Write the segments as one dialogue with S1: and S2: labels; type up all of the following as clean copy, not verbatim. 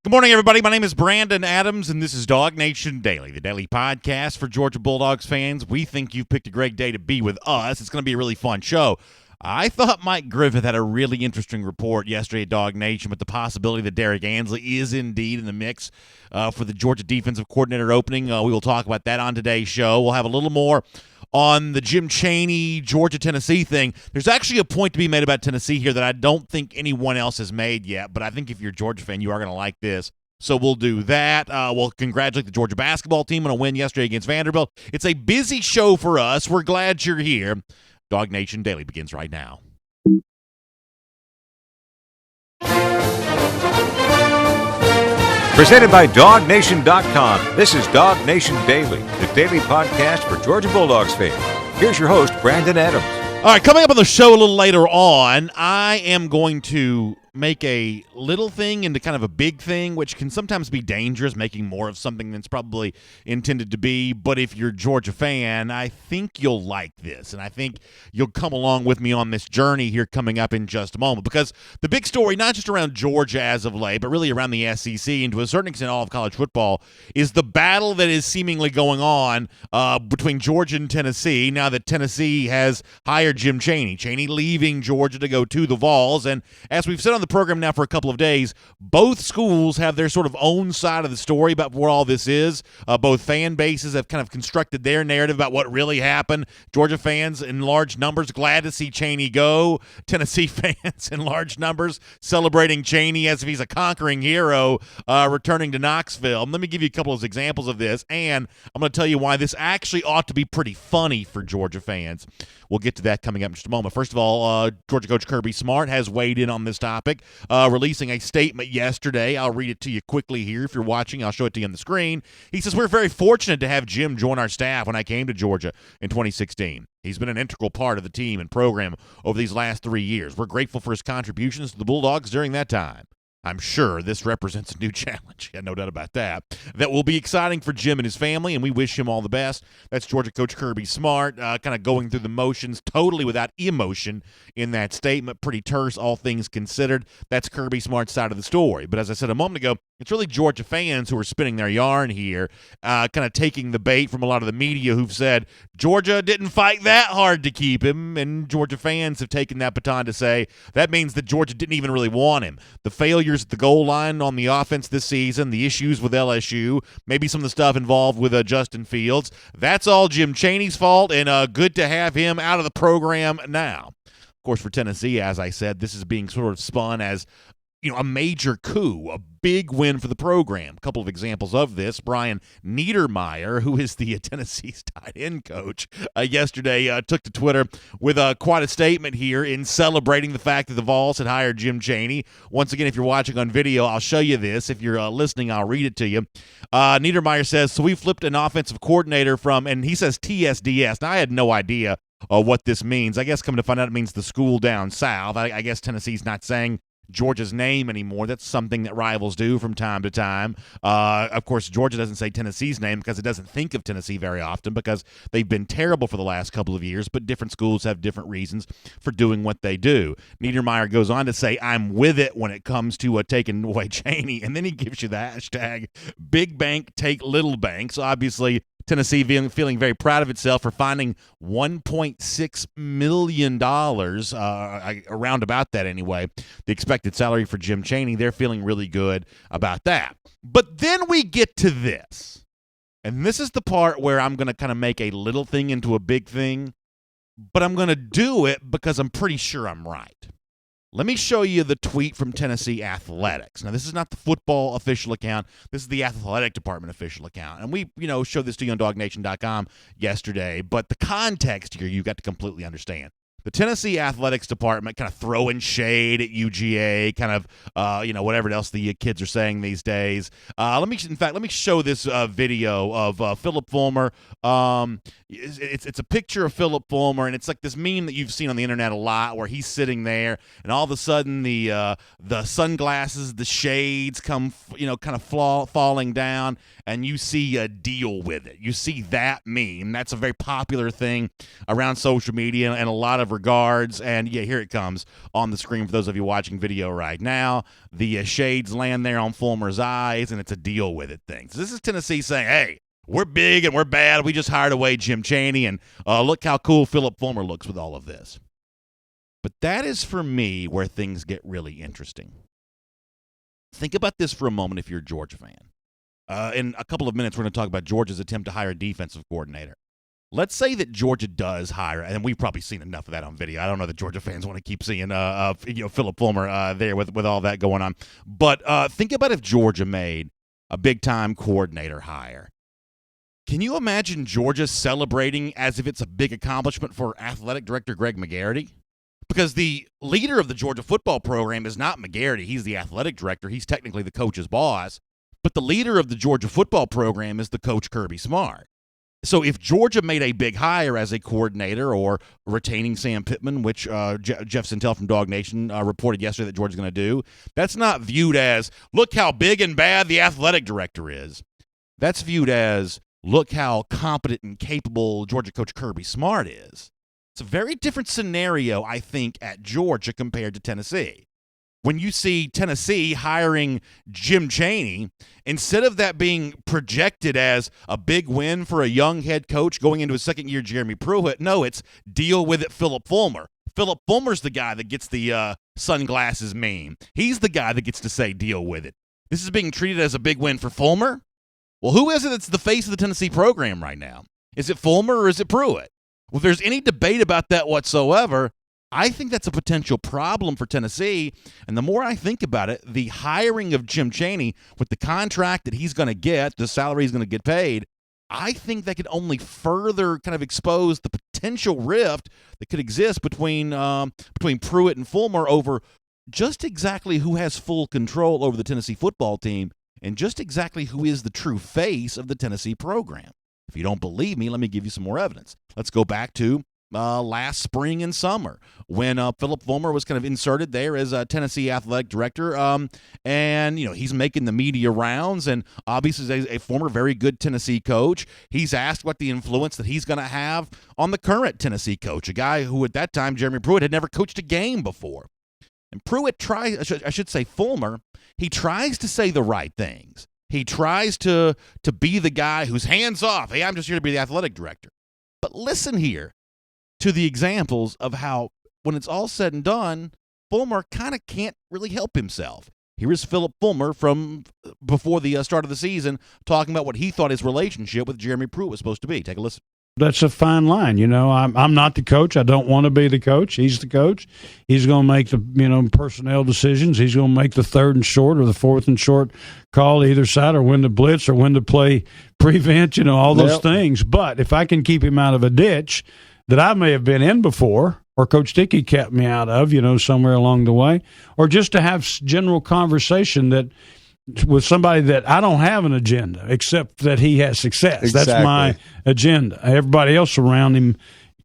S1: Good morning, everybody. My name is Brandon Adams, and this is DawgNation Daily, the daily podcast for Georgia Bulldogs fans. We think you've picked a great day to be with us. It's going to be a really fun show. I thought Mike Griffith had a really interesting report yesterday at DawgNation with the possibility that Derek Ansley is indeed in the mix for the Georgia defensive coordinator opening. We will talk about that on today's show. We'll have a little more on the Jim Chaney, Georgia-Tennessee thing. There's actually a point to be made about Tennessee here that I don't think anyone else has made yet, but I think if you're a Georgia fan, you are going to like this. So we'll do that. We'll congratulate the Georgia basketball team on a win yesterday against Vanderbilt. It's a busy show for us. We're glad you're here. DawgNation Daily begins right now.
S2: Presented by DawgNation.com. This is DawgNation Daily, the daily podcast for Georgia Bulldogs fans. Here's your host, Brandon Adams.
S1: All right, coming up on the show a little later on, I am going to make a little thing into kind of a big thing, which can sometimes be dangerous, making more of something than it's probably intended to be. But if you're a Georgia fan, I think you'll like this, and I think you'll come along with me on this journey here coming up in just a moment, because the big story, not just around Georgia as of late, but really around the SEC and to a certain extent all of college football, is the battle that is seemingly going on between Georgia and Tennessee now that Tennessee has hired Jim Chaney. Chaney leaving Georgia to go to the Vols, and as we've said on the program now for a couple of days, both schools have their sort of own side of the story about what all this is. Both fan bases have kind of constructed their narrative about what really happened. Georgia fans in large numbers glad to see Chaney go. Tennessee fans in large numbers celebrating Chaney as if he's a conquering hero returning to Knoxville. Let me give you a couple of examples of this, and I'm going to tell you why this actually ought to be pretty funny for Georgia fans. We'll get to that coming up in just a moment. First of all, Georgia coach Kirby Smart has weighed in on this topic, releasing a statement yesterday. I'll read it to you quickly here. If you're watching, I'll show it to you on the screen. He says, "We're very fortunate to have Jim join our staff when I came to Georgia in 2016. He's been an integral part of the team and program over these last 3 years. We're grateful for his contributions to the Bulldogs during that time. I'm sure this represents a new challenge." Yeah, no doubt about that. That will be exciting for Jim and his family, and we wish him all the best. That's Georgia coach Kirby Smart, kind of going through the motions, totally without emotion in that statement. Pretty terse, all things considered. That's Kirby Smart's side of the story. But as I said a moment ago, it's really Georgia fans who are spinning their yarn here, kind of taking the bait from a lot of the media who've said Georgia didn't fight that hard to keep him, and Georgia fans have taken that baton to say that means that Georgia didn't even really want him. The failures at the goal line on the offense this season, the issues with LSU, maybe some of the stuff involved with Dustin Fields, that's all Jim Chaney's fault, and good to have him out of the program now. Of course, for Tennessee, as I said, this is being sort of spun as a major coup, a big win for the program. A couple of examples of this. Brian Niedermeyer, who is the Tennessee's tight end coach, yesterday took to Twitter with quite a statement here in celebrating the fact that the Vols had hired Jim Chaney. Once again, if you're watching on video, I'll show you this. If you're listening, I'll read it to you. Niedermeyer says, "So we flipped an offensive coordinator from," and he says TSDS. Now, I had no idea what this means. I guess coming to find out it means the school down south. I guess Tennessee's not saying Georgia's name anymore. That's something that rivals do from time to time. Of course, Georgia doesn't say Tennessee's name because it doesn't think of Tennessee very often because they've been terrible for the last couple of years, but different schools have different reasons for doing what they do. Niedermeyer goes on to say, "I'm with it when it comes to taking away Chaney," and then he gives you the hashtag Big Bank Take Little Bank. So obviously Tennessee feeling very proud of itself for finding $1.6 million, around about that anyway, the expected salary for Jim Chaney. They're feeling really good about that. But then we get to this, and this is the part where I'm going to kind of make a little thing into a big thing, but I'm going to do it because I'm pretty sure I'm right. Let me show you the tweet from Tennessee Athletics. Now, this is not the football official account. This is the athletic department official account. And we, showed this to you on DawgNation.com yesterday. But the context here, you got to completely understand. The Tennessee Athletics Department kind of throwing shade at UGA, kind of, whatever else the kids are saying these days. Let me show this video of Phillip Fulmer. It's a picture of Phillip Fulmer, and it's like this meme that you've seen on the internet a lot, where he's sitting there, and all of a sudden the sunglasses, the shades come, kind of falling down, and you see a deal with it. You see that meme. That's a very popular thing around social media, and a lot of of regards. And, yeah, here it comes on the screen for those of you watching video right now. The shades land there on Fulmer's eyes, and it's a deal with it thing. So this is Tennessee saying, hey, we're big and we're bad. We just hired away Jim Chaney, and look how cool Phillip Fulmer looks with all of this. But that is, for me, where things get really interesting. Think about this for a moment if you're a Georgia fan. In a couple of minutes, we're going to talk about Georgia's attempt to hire a defensive coordinator. Let's say that Georgia does hire, and we've probably seen enough of that on video. I don't know that Georgia fans want to keep seeing Phillip Fulmer there with all that going on. But think about if Georgia made a big-time coordinator hire. Can you imagine Georgia celebrating as if it's a big accomplishment for athletic director Greg McGarity? Because the leader of the Georgia football program is not McGarity. He's the athletic director. He's technically the coach's boss. But the leader of the Georgia football program is the coach Kirby Smart. So if Georgia made a big hire as a coordinator or retaining Sam Pittman, which Jeff Sintel from DawgNation reported yesterday that Georgia's going to do, that's not viewed as, look how big and bad the athletic director is. That's viewed as, look how competent and capable Georgia coach Kirby Smart is. It's a very different scenario, I think, at Georgia compared to Tennessee. When you see Tennessee hiring Jim Chaney, instead of that being projected as a big win for a young head coach going into his second year, Jeremy Pruitt, no, it's deal with it, Phillip Fulmer. Phillip Fulmer's the guy that gets the sunglasses meme. He's the guy that gets to say deal with it. This is being treated as a big win for Fulmer? Well, who is it that's the face of the Tennessee program right now? Is it Fulmer or is it Pruitt? Well, if there's any debate about that whatsoever, I think that's a potential problem for Tennessee. And the more I think about it, the hiring of Jim Chaney with the contract that he's going to get, the salary he's going to get paid, I think that could only further kind of expose the potential rift that could exist between Pruitt and Fulmer over just exactly who has full control over the Tennessee football team and just exactly who is the true face of the Tennessee program. If you don't believe me, let me give you some more evidence. Let's go back to last spring and summer when Phillip Fulmer was kind of inserted there as a Tennessee athletic director. And, he's making the media rounds and obviously is a former very good Tennessee coach. He's asked what the influence that he's going to have on the current Tennessee coach, a guy who at that time, Jeremy Pruitt, had never coached a game before. And Fulmer, he tries to say the right things. He tries to be the guy who's hands off. Hey, I'm just here to be the athletic director. But listen here to the examples of how, when it's all said and done, Fulmer kind of can't really help himself. Here is Phillip Fulmer from before the start of the season talking about what he thought his relationship with Jeremy Pruitt was supposed to be. Take a listen.
S3: That's a fine line. I'm not the coach. I don't want to be the coach. He's the coach. He's going to make the personnel decisions. He's going to make the third and short or the fourth and short call either side, or when to blitz or when to play prevent, all those things. But if I can keep him out of a ditch that I may have been in before, or Coach Dickey kept me out of, somewhere along the way, or just to have general conversation that with somebody that I don't have an agenda except that he has success.
S4: Exactly.
S3: That's my agenda. Everybody else around him,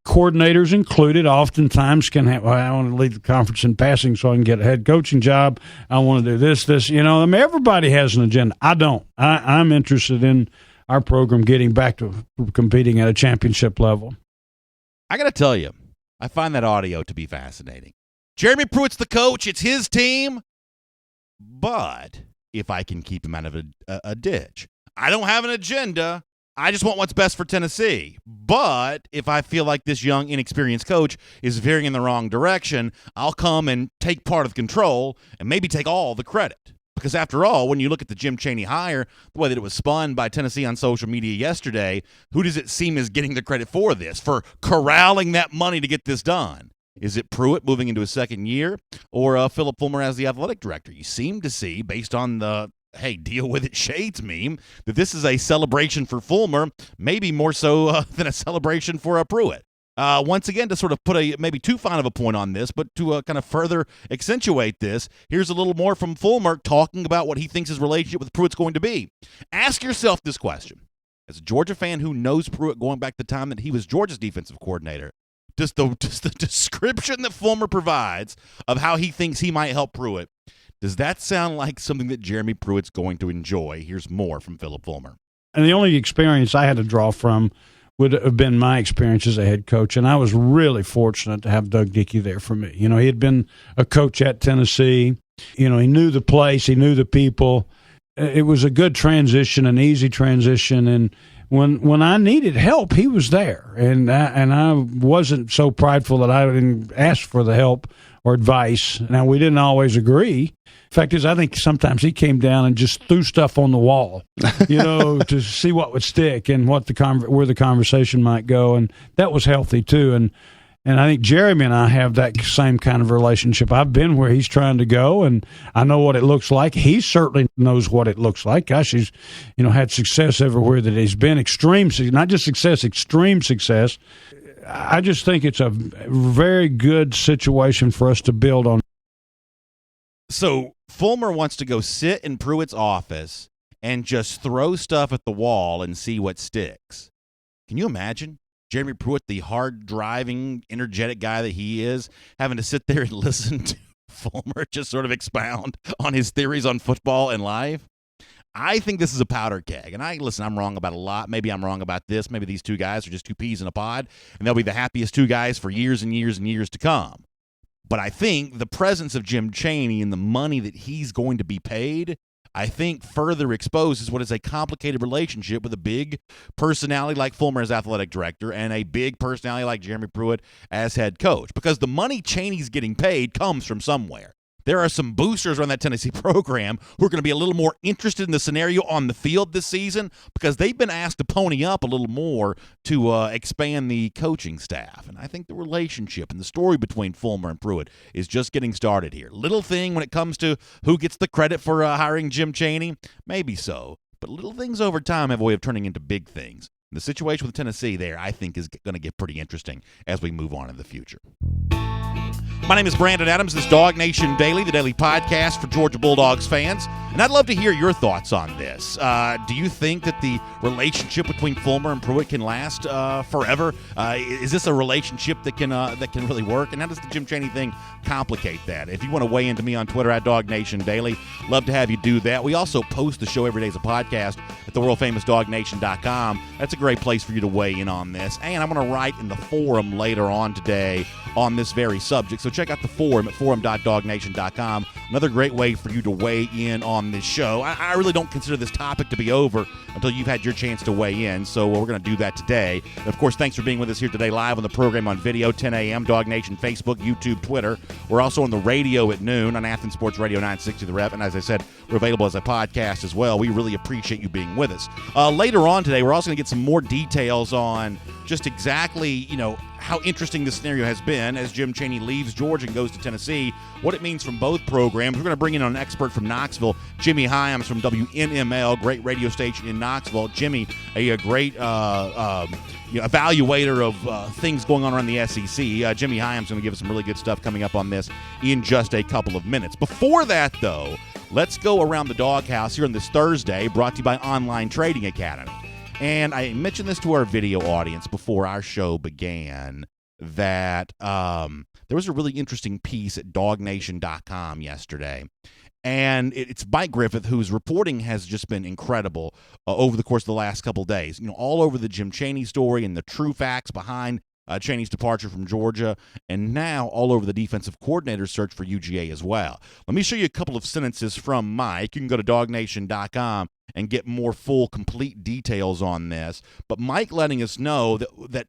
S3: coordinators included, oftentimes can have, I want to lead the conference in passing so I can get a head coaching job. I want to do this. Everybody has an agenda. I don't. I'm interested in our program getting back to competing at a championship level.
S1: I got to tell you, I find that audio to be fascinating. Jeremy Pruitt's the coach. It's his team. But if I can keep him out of a ditch, I don't have an agenda. I just want what's best for Tennessee. But if I feel like this young, inexperienced coach is veering in the wrong direction, I'll come and take part of the control and maybe take all the credit. Because after all, when you look at the Jim Chaney hire, the way that it was spun by Tennessee on social media yesterday, who does it seem is getting the credit for this, for corralling that money to get this done? Is it Pruitt moving into his second year or Phillip Fulmer as the athletic director? You seem to see, based on the, hey, deal with it shades meme, that this is a celebration for Fulmer, maybe more so than a celebration for Pruitt. Once again, to sort of put maybe too fine of a point on this, but to kind of further accentuate this, here's a little more from Fulmer talking about what he thinks his relationship with Pruitt's going to be. Ask yourself this question. As a Georgia fan who knows Pruitt going back to the time that he was Georgia's defensive coordinator, does the description that Fulmer provides of how he thinks he might help Pruitt, does that sound like something that Jeremy Pruitt's going to enjoy? Here's more from Phillip Fulmer.
S3: And the only experience I had to draw from would have been my experience as a head coach. And I was really fortunate to have Doug Dickey there for me. You know, he had been a coach at Tennessee. You know, he knew the place, he knew the people. It was a good transition, an easy transition. And when I needed help, he was there. And I wasn't so prideful that I didn't ask for the help or advice. Now, we didn't always agree. Fact is, I think sometimes he came down and just threw stuff on the wall, you know, to see what would stick and what where the conversation might go, and that was healthy too. And I think Jeremy and I have that same kind of relationship. I've been where he's trying to go, and I know what it looks like. He certainly knows what it looks like. Gosh, he's had success everywhere that he's been. Extreme, not just success, extreme success. I just think it's a very good situation for us to build on.
S1: So Fulmer wants to go sit in Pruitt's office and just throw stuff at the wall and see what sticks. Can you imagine Jeremy Pruitt, the hard-driving, energetic guy that he is, having to sit there and listen to Fulmer just sort of expound on his theories on football and life? I think this is a powder keg. And I'm wrong about a lot. Maybe I'm wrong about this. Maybe these two guys are just two peas in a pod, and they'll be the happiest two guys for years and years and years to come. But I think the presence of Jim Chaney and the money that he's going to be paid, I think further exposes what is a complicated relationship with a big personality like Fulmer as athletic director and a big personality like Jeremy Pruitt as head coach. Because the money Chaney's getting paid comes from somewhere. There are some boosters around that Tennessee program who are going to be a little more interested in the scenario on the field this season because they've been asked to pony up a little more to expand the coaching staff. And I think the relationship and the story between Fulmer and Pruitt is just getting started here. Little thing when it comes to who gets the credit for hiring Jim Chaney, maybe so. But little things over time have a way of turning into big things. The situation with Tennessee there, I think, is going to get pretty interesting as we move on in the future. My name is Brandon Adams. This is DawgNation Daily, the daily podcast for Georgia Bulldogs fans. And I'd love to hear your thoughts on this. Do you think that the relationship between Fulmer and Pruitt can last forever? Is this a relationship that can really work? And how does the Jim Chaney thing complicate that? If you want to weigh into me on Twitter at DawgNation Daily, love to have you do that. We also post the show every day as a podcast at the world-famous DawgNation.com. That's a great place for you to weigh in on this. And I'm going to write in the forum later on today on this very subject. So check out the forum at forum.DawgNation.com. Another great way for you to weigh in on this show. I really don't consider this topic to be over until you've had your chance to weigh in, so we're going to do that today. And of course, thanks for being with us here today live on the program on video, 10 a.m., DawgNation, Facebook, YouTube, Twitter. We're also on the radio at noon on Athens Sports Radio 960 The Rep, and as I said, we're available as a podcast as well. We really appreciate you being with us. Later on today, we're also going to get some more details on just exactly, how interesting this scenario has been as Jim Chaney leaves Georgia and goes to Tennessee, what it means from both programs. We're going to bring in an expert from Knoxville, Jimmy Hyams from WNML, great radio station in Knoxville. Jimmy, a great evaluator of things going on around the SEC. Jimmy Hyams going to give us some really good stuff coming up on this in just a couple of minutes. Before that, though, let's go around the doghouse here on this Thursday, brought to you by Online Trading Academy. And I mentioned this to our video audience before our show began that there was a really interesting piece at DawgNation.com yesterday. And it's Mike Griffith, whose reporting has just been incredible over the course of the last couple of days. All over the Jim Chaney story and the true facts behind Chaney's departure from Georgia, and now all over the defensive coordinator search for UGA as well. Let me show you a couple of sentences from Mike. You can go to DawgNation.com and get more full, complete details on this. But Mike letting us know that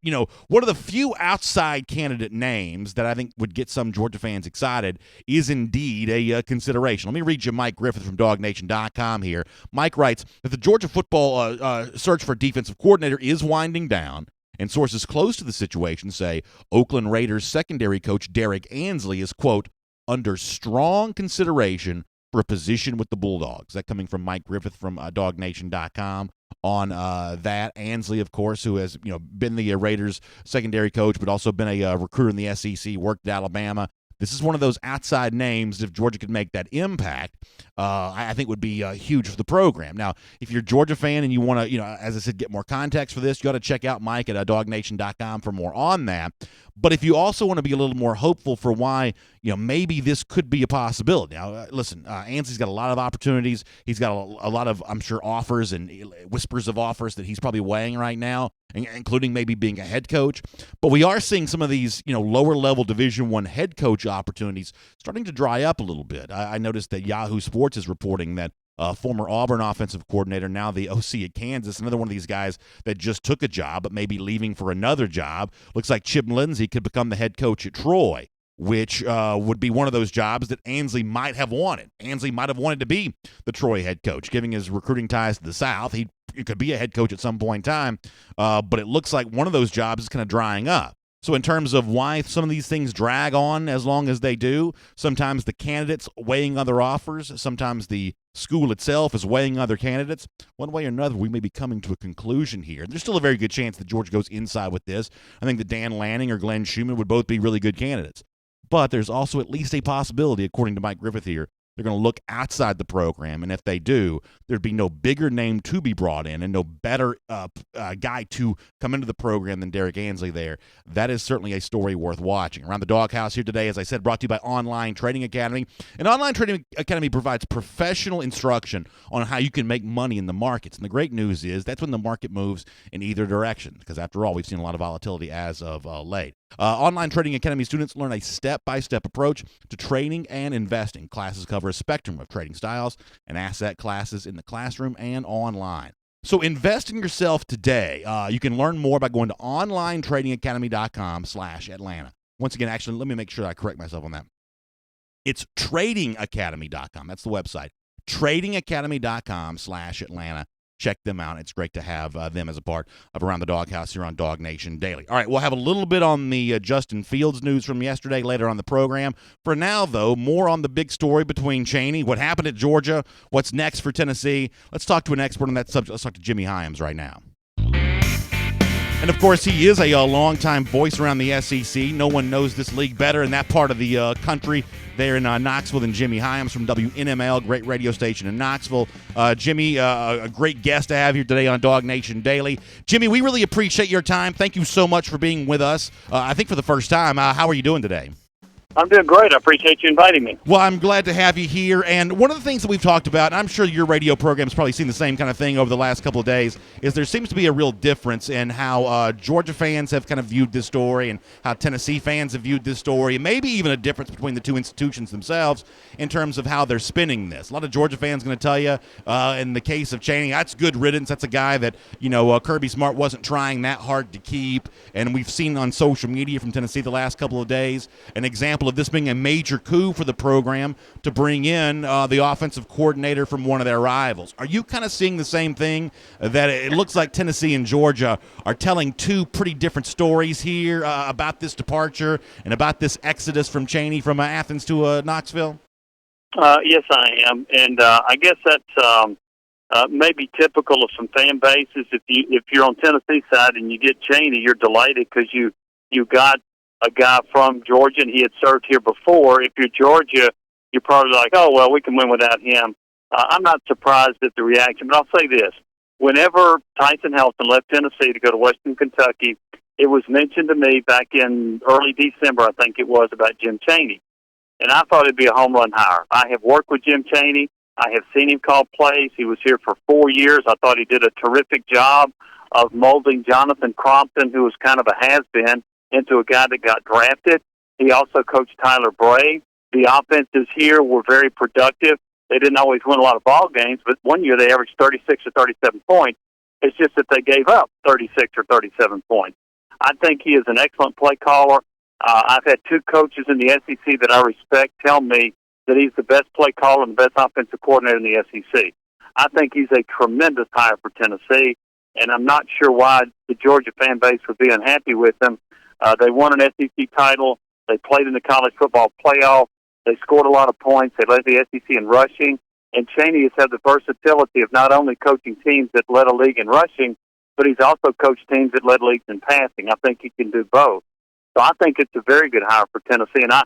S1: one of the few outside candidate names that I think would get some Georgia fans excited is indeed a consideration. Let me read you Mike Griffith from DawgNation.com here. Mike writes that the Georgia football search for defensive coordinator is winding down, and sources close to the situation say Oakland Raiders secondary coach Derek Ansley is, quote, under strong consideration for a position with the Bulldogs. That coming from Mike Griffith from DawgNation.com on that. Ansley, of course, who has been the Raiders secondary coach, but also been a recruiter in the SEC, worked at Alabama, this is one of those outside names. If Georgia could make that impact, I think would be huge for the program. Now, if you're a Georgia fan and you want to, as I said, get more context for this, you got to check out Mike at DawgNation.com for more on that. But if you also want to be a little more hopeful for why, maybe this could be a possibility. Now, listen, Ansley's got a lot of opportunities. He's got a lot of, I'm sure, offers and whispers of offers that he's probably weighing right now, including maybe being a head coach. But we are seeing some of these, lower-level Division I head coach opportunities starting to dry up a little bit. I noticed that Yahoo Sports is reporting that former Auburn offensive coordinator, now the OC at Kansas, another one of these guys that just took a job but maybe leaving for another job. Looks like Chip Lindsey could become the head coach at Troy, which would be one of those jobs that Ansley might have wanted. Ansley might have wanted to be the Troy head coach, given his recruiting ties to the South. He could be a head coach at some point in time, but it looks like one of those jobs is kind of drying up. So in terms of why some of these things drag on as long as they do, sometimes the candidates weighing other offers, sometimes the school itself is weighing other candidates. One way or another, we may be coming to a conclusion here. There's still a very good chance that Georgia goes inside with this. I think that Dan Lanning or Glenn Schumann would both be really good candidates. But there's also at least a possibility, according to Mike Griffith here, they're going to look outside the program, and if they do, there'd be no bigger name to be brought in and no better guy to come into the program than Derek Ansley there. That is certainly a story worth watching. Around the Doghouse here today, as I said, brought to you by Online Trading Academy. And Online Trading Academy provides professional instruction on how you can make money in the markets. And the great news is that's when the market moves in either direction, because after all, we've seen a lot of volatility as of late. Online Trading Academy students learn a step-by-step approach to trading and investing. Classes cover a spectrum of trading styles and asset classes in the classroom and online. So invest in yourself today. You can learn more by going to onlinetradingacademy.com/Atlanta. Once again, actually, let me make sure I correct myself on that. It's tradingacademy.com. That's the website. tradingacademy.com/Atlanta. Check them out. It's great to have them as a part of Around the Doghouse here on DawgNation Daily. All right, we'll have a little bit on the Justin Fields news from yesterday later on the program. For now, though, more on the big story between Chaney, what happened at Georgia, what's next for Tennessee. Let's talk to an expert on that subject. Let's talk to Jimmy Hyams right now. And, of course, he is a longtime voice around the SEC. No one knows this league better in that part of the country there in Knoxville than Jimmy Hyams from WNML, great radio station in Knoxville. Jimmy, a great guest to have here today on DawgNation Daily. Jimmy, we really appreciate your time. Thank you so much for being with us, I think for the first time. How are you doing today?
S4: I'm doing great. I appreciate you inviting me.
S1: Well, I'm glad to have you here. And one of the things that we've talked about, and I'm sure your radio program's probably seen the same kind of thing over the last couple of days, is there seems to be a real difference in how Georgia fans have kind of viewed this story and how Tennessee fans have viewed this story, and maybe even a difference between the two institutions themselves in terms of how they're spinning this. A lot of Georgia fans going to tell you, in the case of Chaney, that's good riddance. That's a guy that, Kirby Smart wasn't trying that hard to keep. And we've seen on social media from Tennessee the last couple of days an example of this being a major coup for the program to bring in the offensive coordinator from one of their rivals. Are you kind of seeing the same thing, that it looks like Tennessee and Georgia are telling two pretty different stories here about this departure and about this exodus from Chaney from Athens to Knoxville?
S4: Yes, I am, and I guess that's maybe typical of some fan bases. If you're on Tennessee side and you get Chaney, you're delighted because you got a guy from Georgia and he had served here before. If you're Georgia, you're probably like, oh, well, we can win without him. I'm not surprised at the reaction, but I'll say this. Whenever Tyson Helton left Tennessee to go to Western Kentucky, it was mentioned to me back in early December, I think it was, about Jim Chaney. And I thought it'd be a home run hire. I have worked with Jim Chaney. I have seen him call plays. He was here for 4 years. I thought he did a terrific job of molding Jonathan Crompton, who was kind of a has-been, into a guy that got drafted. He also coached Tyler Bray. The offenses here were very productive. They didn't always win a lot of ball games, but one year they averaged 36 or 37 points. It's just that they gave up 36 or 37 points. I think he is an excellent play caller. I've had two coaches in the SEC that I respect tell me that he's the best play caller and the best offensive coordinator in the SEC. I think he's a tremendous hire for Tennessee, and I'm not sure why the Georgia fan base would be unhappy with him. They won an SEC title. They played in the college football playoff. They scored a lot of points. They led the SEC in rushing. And Chaney has had the versatility of not only coaching teams that led a league in rushing, but he's also coached teams that led leagues in passing. I think he can do both. So I think it's a very good hire for Tennessee. And I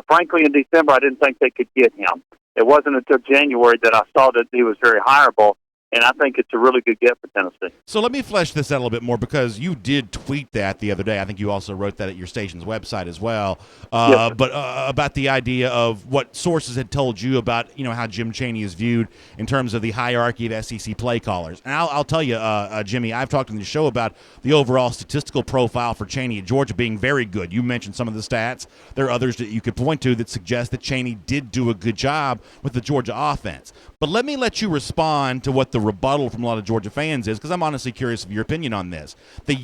S4: Frankly, in December, I didn't think they could get him. It wasn't until January that I saw that he was very hireable, and I think it's a really good get for Tennessee.
S1: So let me flesh this out a little bit more, because you did tweet that the other day. I think you also wrote that at your station's website as well.
S4: Yes,
S1: but about the idea of what sources had told you about, how Jim Chaney is viewed in terms of the hierarchy of SEC play callers. And I'll tell you, Jimmy, I've talked on the show about the overall statistical profile for Chaney at Georgia being very good. You mentioned some of the stats. There are others that you could point to that suggest that Chaney did do a good job with the Georgia offense. But let me let you respond to what the rebuttal from a lot of Georgia fans is, because I'm honestly curious of your opinion on this. The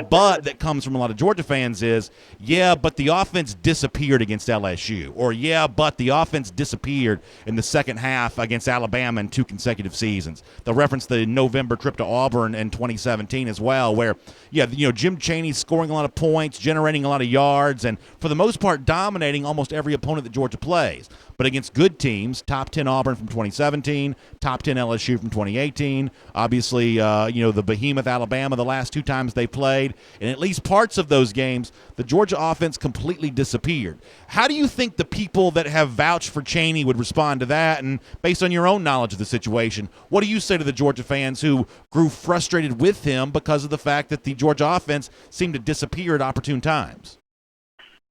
S1: but that comes from a lot of Georgia fans is, but the offense disappeared against LSU, or but the offense disappeared in the second half against Alabama in 2 consecutive seasons. They'll reference the November trip to Auburn in 2017 as well, where Jim Chaney's scoring a lot of points, generating a lot of yards, and for the most part dominating almost every opponent that Georgia plays. But against good teams, top 10 Auburn from 2017, top 10 LSU from 2018, obviously, the behemoth Alabama the last 2 times they played, in at least parts of those games, the Georgia offense completely disappeared. How do you think the people that have vouched for Chaney would respond to that? And based on your own knowledge of the situation, what do you say to the Georgia fans who grew frustrated with him because of the fact that the Georgia offense seemed to disappear at opportune times?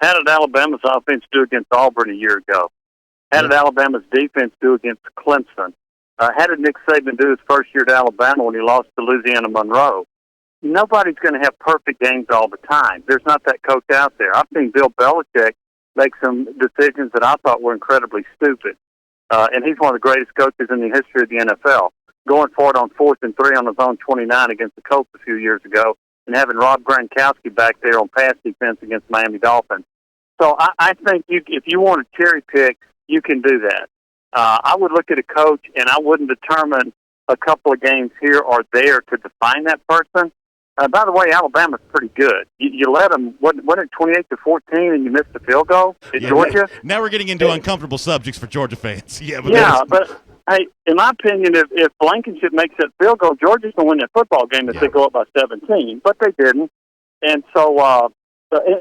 S4: How did Alabama's offense do against Auburn a year ago? How did Alabama's defense do against Clemson? How did Nick Saban do his first year at Alabama when he lost to Louisiana Monroe? Nobody's going to have perfect games all the time. There's not that coach out there. I've seen Bill Belichick make some decisions that I thought were incredibly stupid. And he's one of the greatest coaches in the history of the NFL. Going for it on 4th and 3 on his own 29 against the Colts a few years ago, and having Rob Gronkowski back there on pass defense against Miami Dolphins. So I think if you want to cherry pick, you can do that. I would look at a coach, and I wouldn't determine a couple of games here or there to define that person. By the way, Alabama's pretty good. You let them, what it 28-14, and you missed the field goal at Georgia?
S1: Now we're getting into uncomfortable subjects for Georgia fans.
S4: But hey, in my opinion, if Blankenship makes that field goal, Georgia's going to win that football game if they go up by 17. But they didn't. And so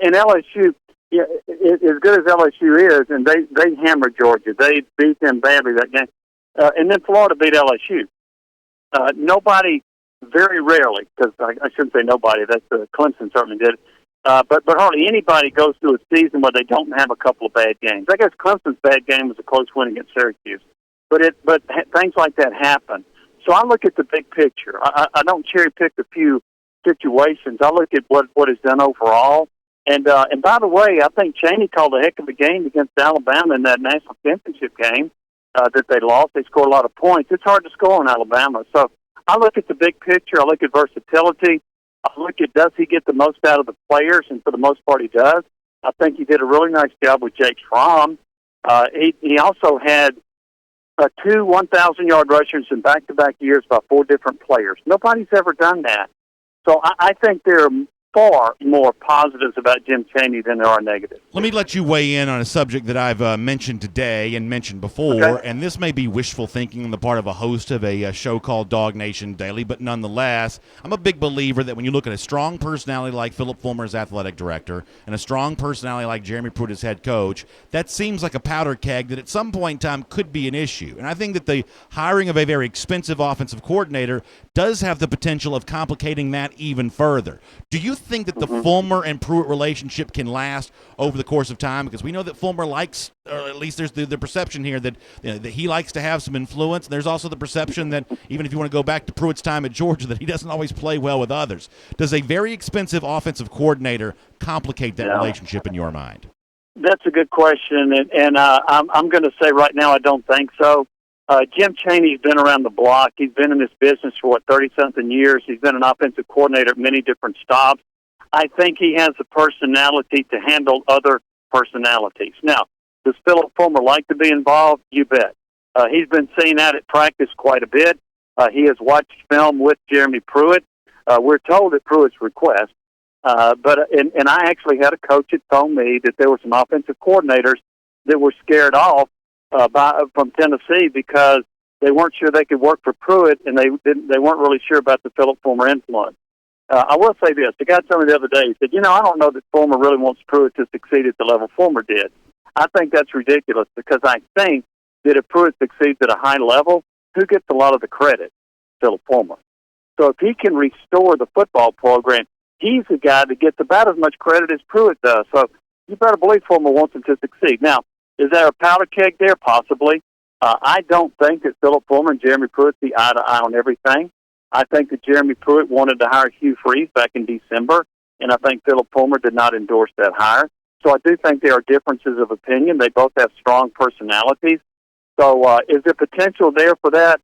S4: in LSU, as good as LSU is, and they hammered Georgia. They beat them badly that game. And then Florida beat LSU. Nobody, very rarely, because I shouldn't say nobody, that's Clemson certainly did, but hardly anybody goes through a season where they don't have a couple of bad games. I guess Clemson's bad game was a close win against Syracuse. But things like that happen. So I look at the big picture. I don't cherry pick a few situations. I look at what is done overall. And by the way, I think Chaney called a heck of a game against Alabama in that national championship game that they lost. They scored a lot of points. It's hard to score in Alabama. So I look at the big picture. I look at versatility. I look at does he get the most out of the players, and for the most part he does. I think he did a really nice job with Jake Fromm. He also had 2 1,000-yard rushers in back-to-back years by 4 different players. Nobody's ever done that. So I think there are far more positives about Jim Chaney than there are negatives.
S1: Let me let you weigh in on a subject that I've mentioned today and mentioned before, and this may be wishful thinking on the part of a host of a show called DawgNation Daily, but nonetheless, I'm a big believer that when you look at a strong personality like Phillip Fulmer as athletic director and a strong personality like Jeremy Pruitt as head coach, that seems like a powder keg that at some point in time could be an issue. And I think that the hiring of a very expensive offensive coordinator does have the potential of complicating that even further. Do you think that the Fulmer and Pruitt relationship can last over the course of time? Because we know that Fulmer likes, or at least there's the perception here that, that he likes to have some influence. There's also the perception that even if you want to go back to Pruitt's time at Georgia, that he doesn't always play well with others. Does a very expensive offensive coordinator complicate that relationship in your mind?
S4: That's a good question, and I'm going to say right now I don't think so. Jim Chaney's been around the block. He's been in this business for, 30-something years. He's been an offensive coordinator at many different stops. I think he has the personality to handle other personalities. Now, does Phillip Fulmer like to be involved? You bet. He's been seen at practice quite a bit. He has watched film with Jeremy Pruitt. We're told at Pruitt's request. But I actually had a coach that told me that there were some offensive coordinators that were scared off from Tennessee because they weren't sure they could work for Pruitt, and they weren't really sure about the Phillip Fulmer influence. I will say this. The guy told me the other day, he said, I don't know that Fulmer really wants Pruitt to succeed at the level Fulmer did. I think that's ridiculous because I think that if Pruitt succeeds at a high level, who gets a lot of the credit? Phillip Fulmer. So if he can restore the football program, he's the guy that gets about as much credit as Pruitt does. So you better believe Fulmer wants him to succeed. Now, is there a powder keg there? Possibly. I don't think that Phillip Fulmer and Jeremy Pruitt see eye to eye on everything. I think that Jeremy Pruitt wanted to hire Hugh Freeze back in December, and I think Phillip Fulmer did not endorse that hire. So I do think there are differences of opinion. They both have strong personalities. So is there potential there for that?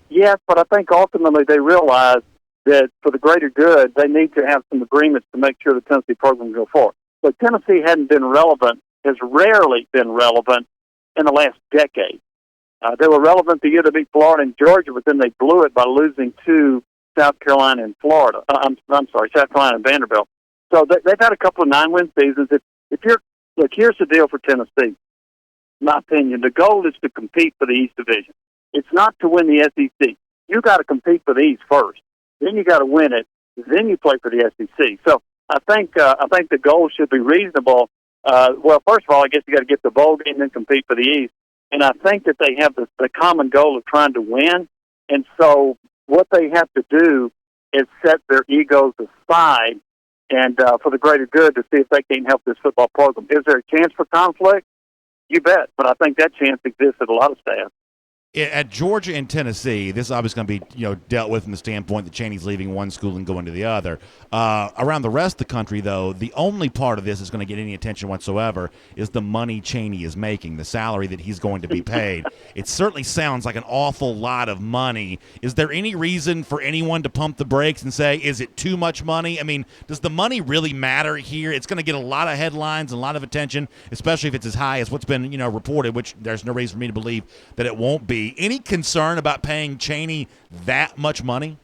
S4: Yes, but I think ultimately they realize that for the greater good, they need to have some agreements to make sure the Tennessee program will go forward. But Tennessee hadn't been relevant, has rarely been relevant in the last decade. They were relevant the year they beat Florida and Georgia, but then they blew it by losing to South Carolina and Florida. I'm sorry, South Carolina and Vanderbilt. So they've had a couple of 9-win seasons. Look, here's the deal for Tennessee. In my opinion, the goal is to compete for the East Division. It's not to win the SEC. You got to compete for the East first. Then you got to win it. Then you play for the SEC. So I think the goal should be reasonable. Well, first of all, I guess you got to get the bowl game and then compete for the East. And I think that they have the common goal of trying to win. And so what they have to do is set their egos aside and for the greater good to see if they can help this football program. Is there a chance for conflict? You bet. But I think that chance exists at a lot of staff.
S1: At Georgia and Tennessee, this is obviously going to be dealt with from the standpoint that Chaney's leaving one school and going to the other. Around the rest of the country, though, the only part of this is going to get any attention whatsoever is the money Chaney is making, the salary that he's going to be paid. It certainly sounds like an awful lot of money. Is there any reason for anyone to pump the brakes and say, is it too much money? I mean, does the money really matter here? It's going to get a lot of headlines and a lot of attention, especially if it's as high as what's been reported, which there's no reason for me to believe that it won't be. Any concern about paying Chaney that much money?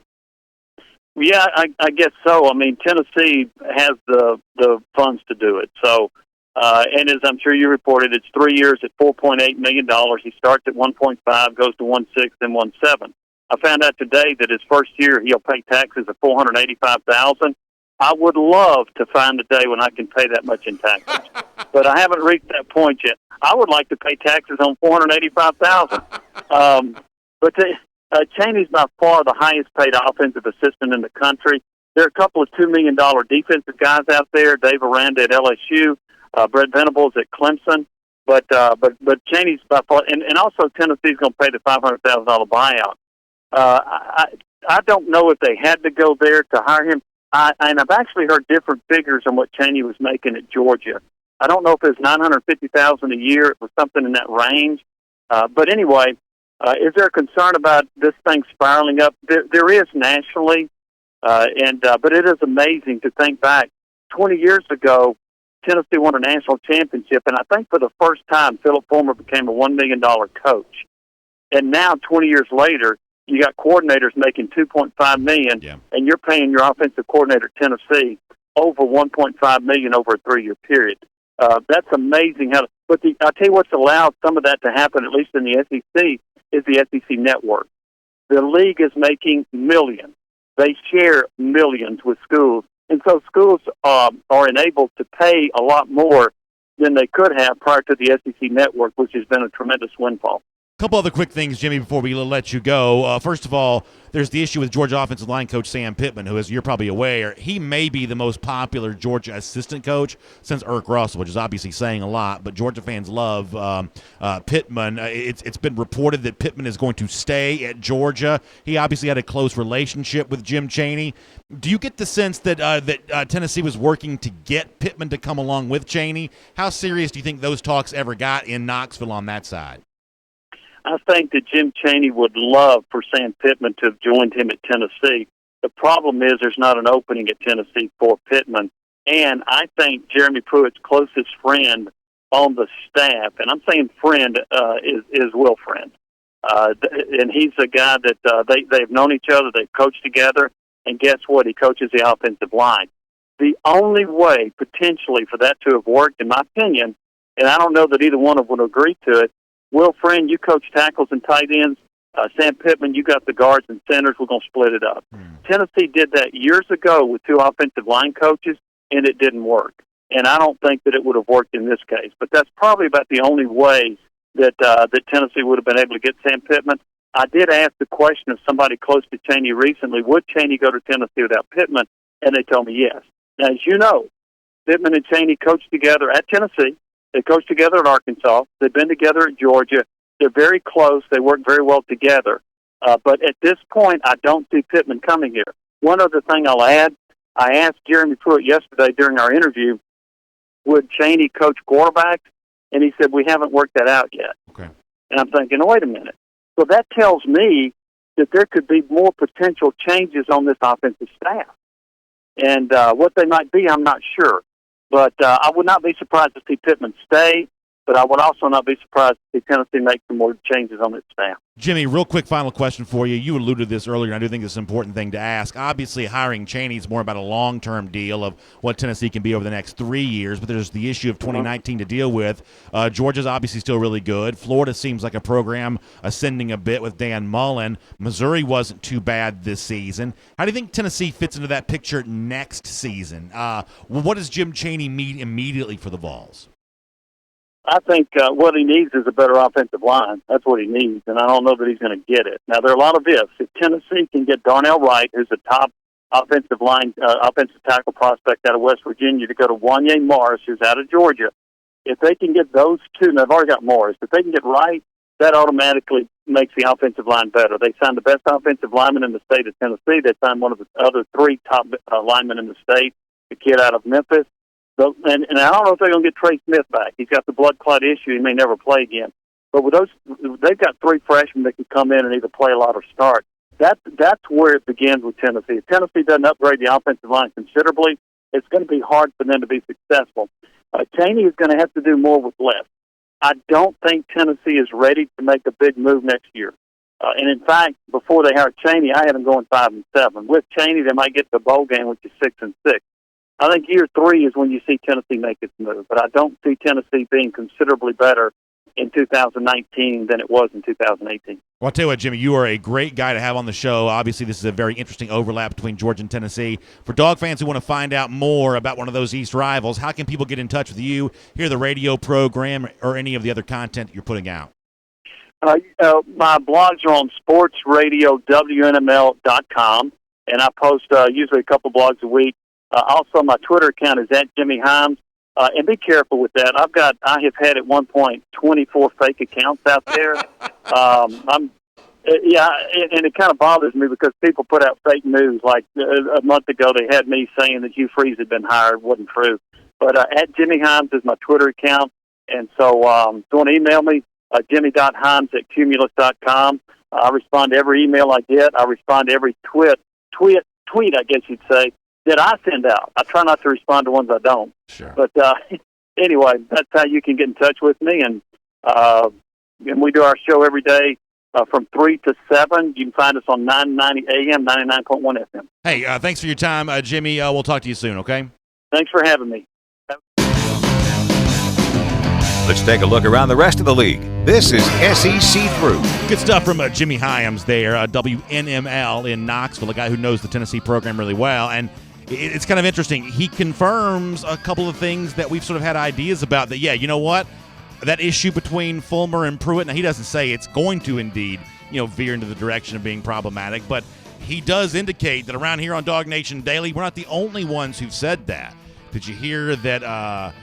S4: Yeah, I guess so. I mean, Tennessee has the funds to do it. So, and as I'm sure you reported, it's 3 years at $4.8 million. He starts at 1.5, goes to 1.6, then 1.7. I found out today that his first year he'll pay taxes of $485,000. I would love to find a day when I can pay that much in taxes, but I haven't reached that point yet. I would like to pay taxes on $485,000. But Chaney's by far the highest-paid offensive assistant in the country. There are a couple of $2 million defensive guys out there. Dave Aranda at LSU, Brett Venables at Clemson. But Chaney's by far, and also Tennessee's going to pay the $500,000 buyout. I don't know if they had to go there to hire him. And I've actually heard different figures on what Chaney was making at Georgia. I don't know if it was $950,000 a year. It was something in that range. But anyway, is there a concern about this thing spiraling up? There is nationally, but it is amazing to think back. 20 years ago, Tennessee won a national championship, and I think for the first time, Phillip Fulmer became a $1 million coach. And now, 20 years later, you got coordinators making $2.5 million, and you're paying your offensive coordinator at Tennessee over $1.5 million over a 3-year period. That's amazing. I'll tell you what's allowed some of that to happen, at least in the SEC, is the SEC network. The league is making millions. They share millions with schools. And so schools are enabled to pay a lot more than they could have prior to the SEC network, which has been a tremendous windfall.
S1: Couple other quick things, Jimmy, before we let you go. First of all, there's the issue with Georgia offensive line coach Sam Pittman, who, as you're probably aware, he may be the most popular Georgia assistant coach since Irk Russell, which is obviously saying a lot, but Georgia fans love Pittman. It's been reported that Pittman is going to stay at Georgia. He obviously had a close relationship with Jim Chaney. Do you get the sense that Tennessee was working to get Pittman to come along with Chaney? How serious do you think those talks ever got in Knoxville on that side?
S4: I think that Jim Chaney would love for Sam Pittman to have joined him at Tennessee. The problem is there's not an opening at Tennessee for Pittman. And I think Jeremy Pruitt's closest friend on the staff, and I'm saying friend, is Will Friend. And he's a guy that they've known each other, they've coached together, and guess what? He coaches the offensive line. The only way, potentially, for that to have worked, in my opinion, and I don't know that either one of them would agree to it, Will Friend, you coach tackles and tight ends. Sam Pittman, you got the guards and centers. We're going to split it up. Tennessee did that years ago with 2 offensive line coaches, and it didn't work. and I don't think that it would have worked in this case. But that's probably about the only way that Tennessee would have been able to get Sam Pittman. I did ask the question of somebody close to Chaney recently, would Chaney go to Tennessee without Pittman? And they told me yes. Now, as you know, Pittman and Chaney coached together at Tennessee. They coached together at Arkansas. They've been together at Georgia. They're very close. They work very well together. But at this point, I don't see Pittman coming here. One other thing I'll add, I asked Jeremy Pruitt yesterday during our interview, would Chaney coach quarterbacks? And he said, we haven't worked that out yet.
S1: Okay.
S4: And I'm thinking, wait a minute. So that tells me that there could be more potential changes on this offensive staff. And what they might be, I'm not sure. But I would not be surprised to see Pittman stay, but I would also not be surprised to see Tennessee make some more changes on its staff.
S1: Jimmy, real quick final question for you. You alluded to this earlier, and I do think this is an important thing to ask. Obviously, hiring Chaney is more about a long-term deal of what Tennessee can be over the next 3 years, but there's the issue of 2019 to deal with. Georgia's obviously still really good. Florida seems like a program ascending a bit with Dan Mullen. Missouri wasn't too bad this season. How do you think Tennessee fits into that picture next season? What does Jim Chaney mean immediately for the Vols?
S4: I think what he needs is a better offensive line. That's what he needs, and I don't know that he's going to get it. Now, there are a lot of ifs. If Tennessee can get Darnell Wright, who's a top offensive tackle prospect out of West Virginia, to go to Wanye Morris, who's out of Georgia, if they can get those two, and they've already got Morris, if they can get Wright, that automatically makes the offensive line better. They signed the best offensive lineman in the state of Tennessee. They signed one of the other three top linemen in the state, the kid out of Memphis. So, and I don't know if they're going to get Trey Smith back. He's got the blood clot issue. He may never play again. But with those, they've got three freshmen that can come in and either play a lot or start. That's where it begins with Tennessee. If Tennessee doesn't upgrade the offensive line considerably, it's going to be hard for them to be successful. Chaney is going to have to do more with less. I don't think Tennessee is ready to make a big move next year. And in fact, before they hired Chaney, I had them going 5-7. With Chaney, they might get to the bowl game, which is 6-6. I think year 3 is when you see Tennessee make its move, but I don't see Tennessee being considerably better in 2019 than it was in 2018.
S1: Well, I'll tell you what, Jimmy, you are a great guy to have on the show. Obviously, this is a very interesting overlap between Georgia and Tennessee. For Dog fans who want to find out more about one of those East rivals, how can people get in touch with you, hear the radio program, or any of the other content that you're putting out?
S4: My blogs are on sportsradiownml.com, and I post usually a couple blogs a week. Also, my Twitter account is @JimmyHimes, and be careful with that. I have had at one point 24 fake accounts out there. And it kind of bothers me because people put out fake news. Like a month ago, they had me saying that Hugh Freeze had been hired. Wasn't true. But @JimmyHimes is my Twitter account, and so if you want to email me, Jimmy.Himes@Cumulus.com. I respond to every email I get. I respond to every tweet, I guess you'd say, that I send out. I try not to respond to ones I don't.
S1: Sure.
S4: But anyway, that's how you can get in touch with me. And we do our show every day from 3 to 7. You can find us on 990 AM, 99.1 FM.
S1: Hey, thanks for your time, Jimmy. We'll talk to you soon, okay?
S4: Thanks for having me.
S2: Let's take a look around the rest of the league. This is SEC Through.
S1: Good stuff from Jimmy Hyams there, WNML in Knoxville, a guy who knows the Tennessee program really well. And it's kind of interesting. He confirms a couple of things that we've sort of had ideas about that, yeah, you know what? That issue between Fulmer and Pruitt, now he doesn't say it's going to indeed, veer into the direction of being problematic, but he does indicate that around here on DawgNation Daily, we're not the only ones who've said that. Did you hear that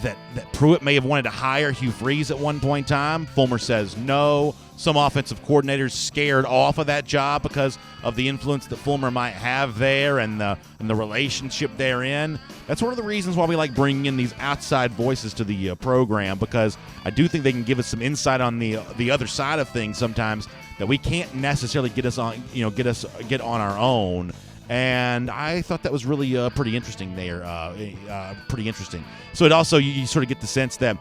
S1: that Pruitt may have wanted to hire Hugh Freeze at one point in time? Fulmer says no. Some offensive coordinators scared off of that job because of the influence that Fulmer might have there and the relationship therein. That's one of the reasons why we like bringing in these outside voices to the program, because I do think they can give us some insight on the other side of things sometimes that we can't necessarily get on our own. And I thought that was really pretty interesting there. Pretty interesting. So it also, you sort of get the sense that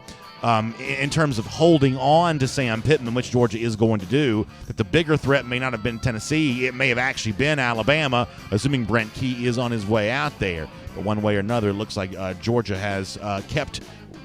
S1: in terms of holding on to Sam Pittman, which Georgia is going to do, that the bigger threat may not have been Tennessee. It may have actually been Alabama, assuming Brent Key is on his way out there. But one way or another, it looks like Georgia has kept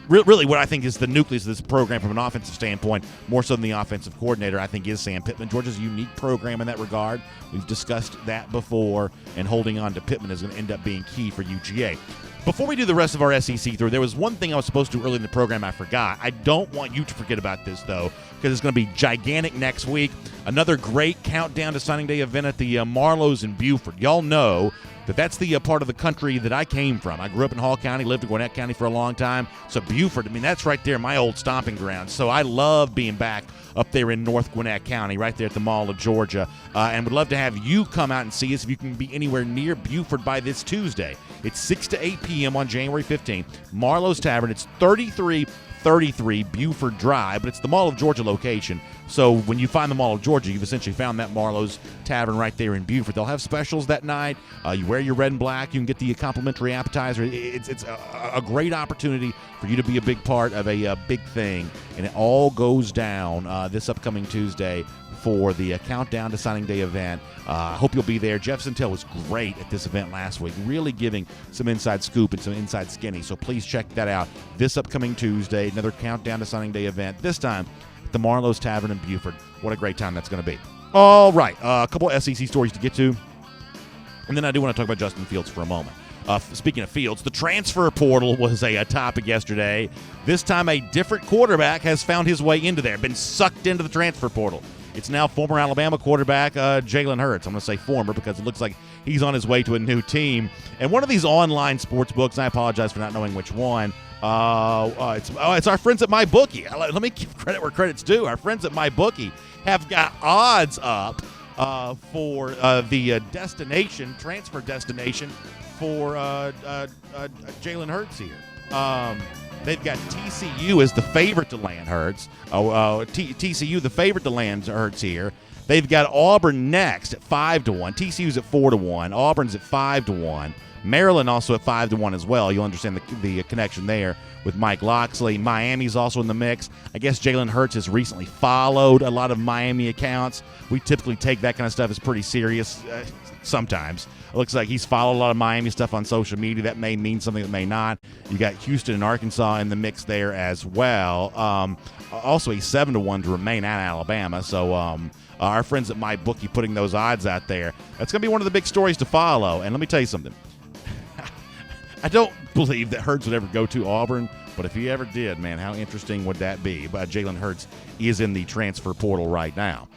S1: really what I think is the nucleus of this program from an offensive standpoint, more so than the offensive coordinator, I think, is Sam Pittman. Georgia's a unique program in that regard. We've discussed that before, and holding on to Pittman is going to end up being key for UGA. Before we do the rest of our SEC through, there was one thing I was supposed to do early in the program I forgot. I don't want you to forget about this, though, because it's going to be gigantic next week. Another great countdown to signing day event at the Marlows in Beaufort. Y'all know that that's the part of the country that I came from. I grew up in Hall County, lived in Gwinnett County for a long time. So Beaufort, I mean, that's right there, my old stomping ground. So I love being back up there in North Gwinnett County, right there at the Mall of Georgia, and would love to have you come out and see us if you can be anywhere near Beaufort by this Tuesday. It's 6 to 8 p.m. on January 15th. Marlowe's Tavern. It's 3333 Beaufort Drive, but it's the Mall of Georgia location. So when you find the Mall of Georgia, you've essentially found that Marlowe's Tavern right there in Beaufort. They'll have specials that night. You wear your red and black. You can get the complimentary appetizer. It's a great opportunity for you to be a big part of a big thing. And it all goes down this upcoming Tuesday for the Countdown to Signing Day event. I hope you'll be there. Jeff Sintel was great at this event last week, really giving some inside scoop and some inside skinny. So please check that out this upcoming Tuesday, another Countdown to Signing Day event, this time at the Marlowe's Tavern in Beaufort. What a great time that's going to be. All right, a couple of SEC stories to get to, and then I do want to talk about Dustin Fields for a moment. Speaking of Fields, the transfer portal was a topic yesterday. This time a different quarterback has found his way into there, been sucked into the transfer portal. It's now former Alabama quarterback Jalen Hurts. I'm going to say former because it looks like he's on his way to a new team. And one of these online sports books, and I apologize for not knowing which one, it's our friends at MyBookie. Let me give credit where credit's due. Our friends at MyBookie have got odds up for the transfer destination for Jalen Hurts here. They've got TCU as the favorite to land Hurts. TCU the favorite to land Hurts here. They've got Auburn next at 5-1. TCU's at 4-1. Auburn's at 5-1. Maryland also at 5-1 as well. You'll understand the connection there with Mike Loxley. Miami's also in the mix. I guess Jalen Hurts has recently followed a lot of Miami accounts. We typically take that kind of stuff as pretty serious sometimes. It looks like he's followed a lot of Miami stuff on social media. That may mean something, that may not. You got Houston and Arkansas in the mix there as well. Also, he's 7-1 to remain at Alabama. So our friends at MyBookie putting those odds out there. That's going to be one of the big stories to follow. And let me tell you something. I don't believe that Hurts would ever go to Auburn, but if he ever did, man, how interesting would that be? But Jalen Hurts is in the transfer portal right now.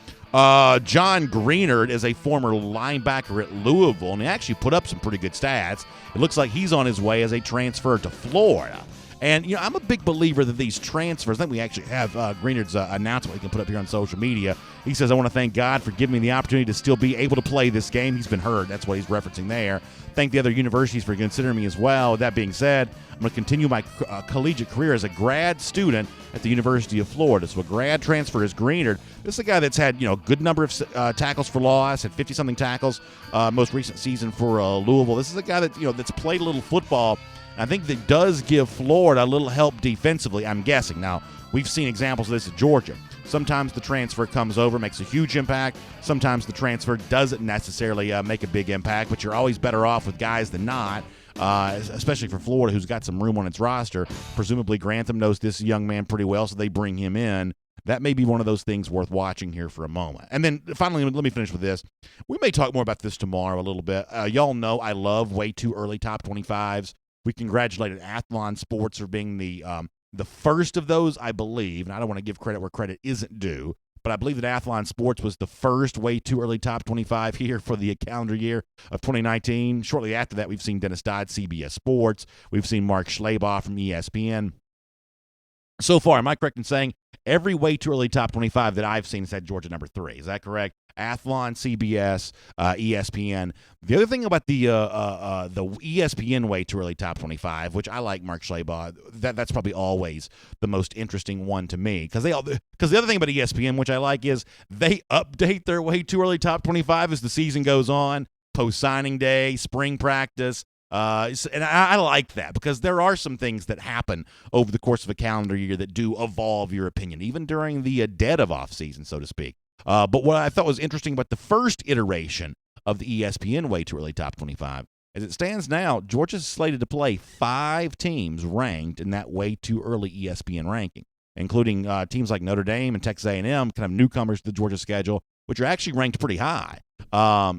S1: John Greenert is a former linebacker at Louisville, and he actually put up some pretty good stats. It looks like he's on his way as a transfer to Florida. And, you know, I'm a big believer that these transfers, I think we actually have Greener's announcement we can put up here on social media. He says, I want to thank God for giving me the opportunity to still be able to play this game. He's been hurt. That's what he's referencing there. Thank the other universities for considering me as well. With that being said, I'm going to continue my collegiate career as a grad student at the University of Florida. So a grad transfer is Greenert. This is a guy that's had, you know, a good number of tackles for loss, had 50-something tackles most recent season for Louisville. This is a guy that, you know, that's played a little football. I think that does give Florida a little help defensively, I'm guessing. Now, we've seen examples of this at Georgia. Sometimes the transfer comes over, makes a huge impact. Sometimes the transfer doesn't necessarily make a big impact, but you're always better off with guys than not, especially for Florida, who's got some room on its roster. Presumably Grantham knows this young man pretty well, so they bring him in. That may be one of those things worth watching here for a moment. And then finally, let me finish with this. We may talk more about this tomorrow a little bit. Y'all know I love way too early top 25s. We congratulated Athlon Sports for being the first of those, I believe, and I don't want to give credit where credit isn't due, but I believe that Athlon Sports was the first way too early top 25 here for the calendar year of 2019. Shortly after that, we've seen Dennis Dodd, CBS Sports. We've seen Mark Schlabach from ESPN. So far, am I correct in saying every way too early top 25 that I've seen has had Georgia number 3? Is that correct? Athlon, CBS, ESPN. The other thing about the ESPN way too early top 25, which I like Mark Schlabach, that's probably always the most interesting one to me. Because the other thing about ESPN, which I like, is they update their way too early top 25 as the season goes on, post signing day, spring practice. And I like that because there are some things that happen over the course of a calendar year that do evolve your opinion, even during the dead of off season, so to speak. But what I thought was interesting about the first iteration of the ESPN way too early top 25, as it stands now, Georgia's slated to play 5 teams ranked in that way too early ESPN ranking, including teams like Notre Dame and Texas A&M, kind of newcomers to the Georgia schedule, which are actually ranked pretty high.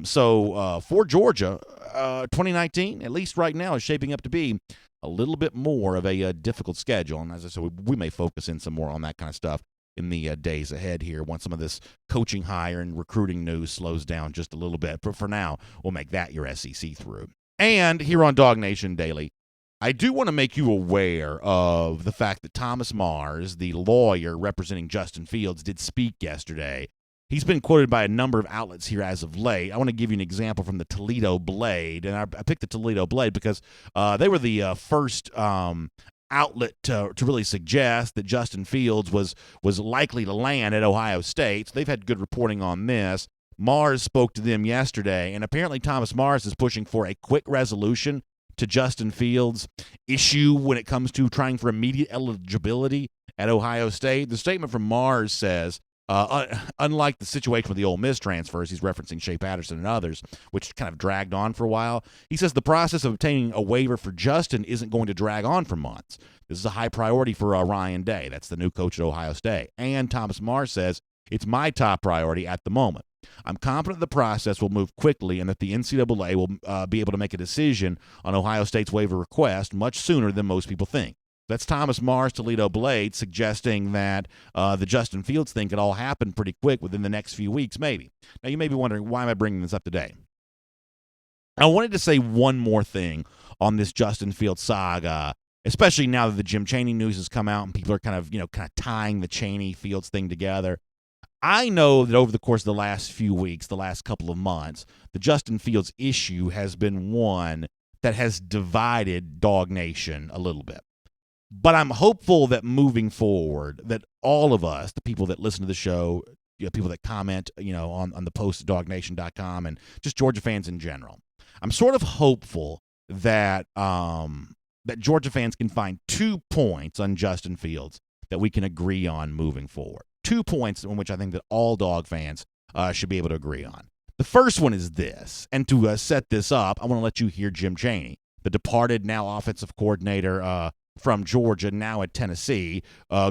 S1: So for Georgia, 2019, at least right now, is shaping up to be a little bit more of a difficult schedule. And as I said, we may focus in some more on that kind of stuff in the days ahead here once some of this coaching hire and recruiting news slows down just a little bit. But for now, we'll make that your SEC through. And here on DawgNation Daily, I do want to make you aware of the fact that Thomas Mars, the lawyer representing Justin Fields, did speak yesterday. He's been quoted by a number of outlets here as of late. I want to give you an example from the Toledo Blade, and I picked the Toledo Blade because they were the first outlet to really suggest that Justin Fields was likely to land at Ohio State. So they've had good reporting on this. Mars spoke to them yesterday, and apparently Thomas Mars is pushing for a quick resolution to Justin Fields' issue when it comes to trying for immediate eligibility at Ohio State. The statement from Mars says, unlike the situation with the Ole Miss transfers, he's referencing Shea Patterson and others, which kind of dragged on for a while. He says the process of obtaining a waiver for Justin isn't going to drag on for months. This is a high priority for Ryan Day. That's the new coach at Ohio State. And Thomas Mars says, it's my top priority at the moment. I'm confident the process will move quickly and that the NCAA will be able to make a decision on Ohio State's waiver request much sooner than most people think. That's Thomas Mars, Toledo Blade, suggesting that the Justin Fields thing could all happen pretty quick within the next few weeks, maybe. Now, you may be wondering, why am I bringing this up today? I wanted to say one more thing on this Justin Fields saga, especially now that the Jim Chaney news has come out and people are kind of tying the Chaney-Fields thing together. I know that over the course of the last few weeks, the last couple of months, the Justin Fields issue has been one that has divided DawgNation a little bit. But I'm hopeful that moving forward, that all of us, the people that listen to the show, people that comment, on the post at DawgNation.com and just Georgia fans in general, I'm sort of hopeful that that Georgia fans can find 2 points on Justin Fields that we can agree on moving forward. 2 points in which I think that all Dog fans should be able to agree on. The first one is this, and to set this up, I want to let you hear Jim Chaney, the departed now offensive coordinator from Georgia, now at Tennessee,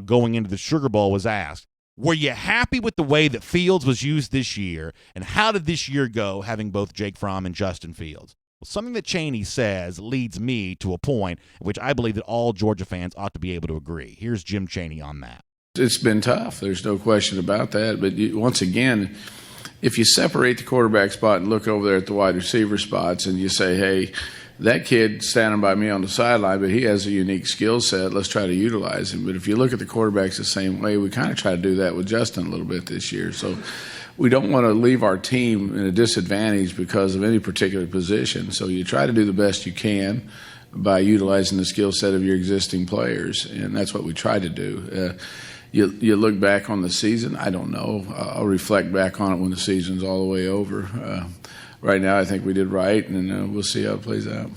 S1: going into the Sugar Bowl, was asked, were you happy with the way that Fields was used this year, and how did this year go having both Jake Fromm and Justin Fields? Well, something that Chaney says leads me to a point in which I believe that all Georgia fans ought to be able to agree. Here's Jim Chaney on that.
S5: It's been tough. There's no question about that. But once again, if you separate the quarterback spot and look over there at the wide receiver spots and you say, hey, that kid standing by me on the sideline, but he has a unique skill set. Let's try to utilize him. But if you look at the quarterbacks the same way, we kind of try to do that with Justin a little bit this year. So we don't want to leave our team in a disadvantage because of any particular position. So you try to do the best you can by utilizing the skill set of your existing players, and that's what we try to do. You look back on the season, I don't know. I'll reflect back on it when the season's all the way over. Right now, I think we did right, and we'll see how it plays out.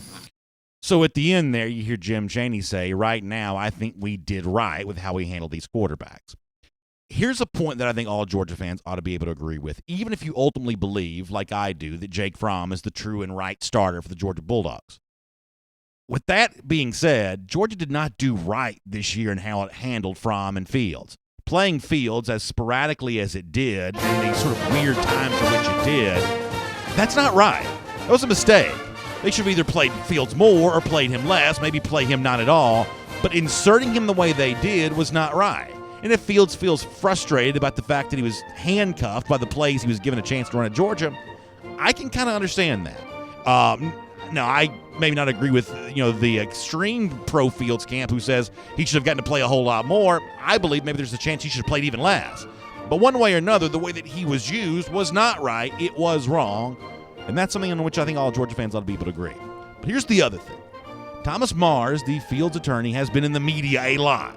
S1: So at the end there, you hear Jim Chaney say, right now, I think we did right with how we handled these quarterbacks. Here's a point that I think all Georgia fans ought to be able to agree with, even if you ultimately believe, like I do, that Jake Fromm is the true and right starter for the Georgia Bulldogs. With that being said, Georgia did not do right this year in how it handled Fromm and Fields. Playing Fields as sporadically as it did, in the sort of weird times in which it did, that's not right. That was a mistake. They should have either played Fields more or played him less, maybe play him not at all. But inserting him the way they did was not right. And if Fields feels frustrated about the fact that he was handcuffed by the plays he was given a chance to run at Georgia, I can kind of understand that. Now, I maybe not agree with the extreme pro Fields camp who says he should have gotten to play a whole lot more. I believe maybe there's a chance he should have played even less. But one way or another, the way that he was used was not right. It was wrong. And that's something on which I think all Georgia fans ought to be able to agree. But here's the other thing. Thomas Mars, the Fields attorney, has been in the media a lot.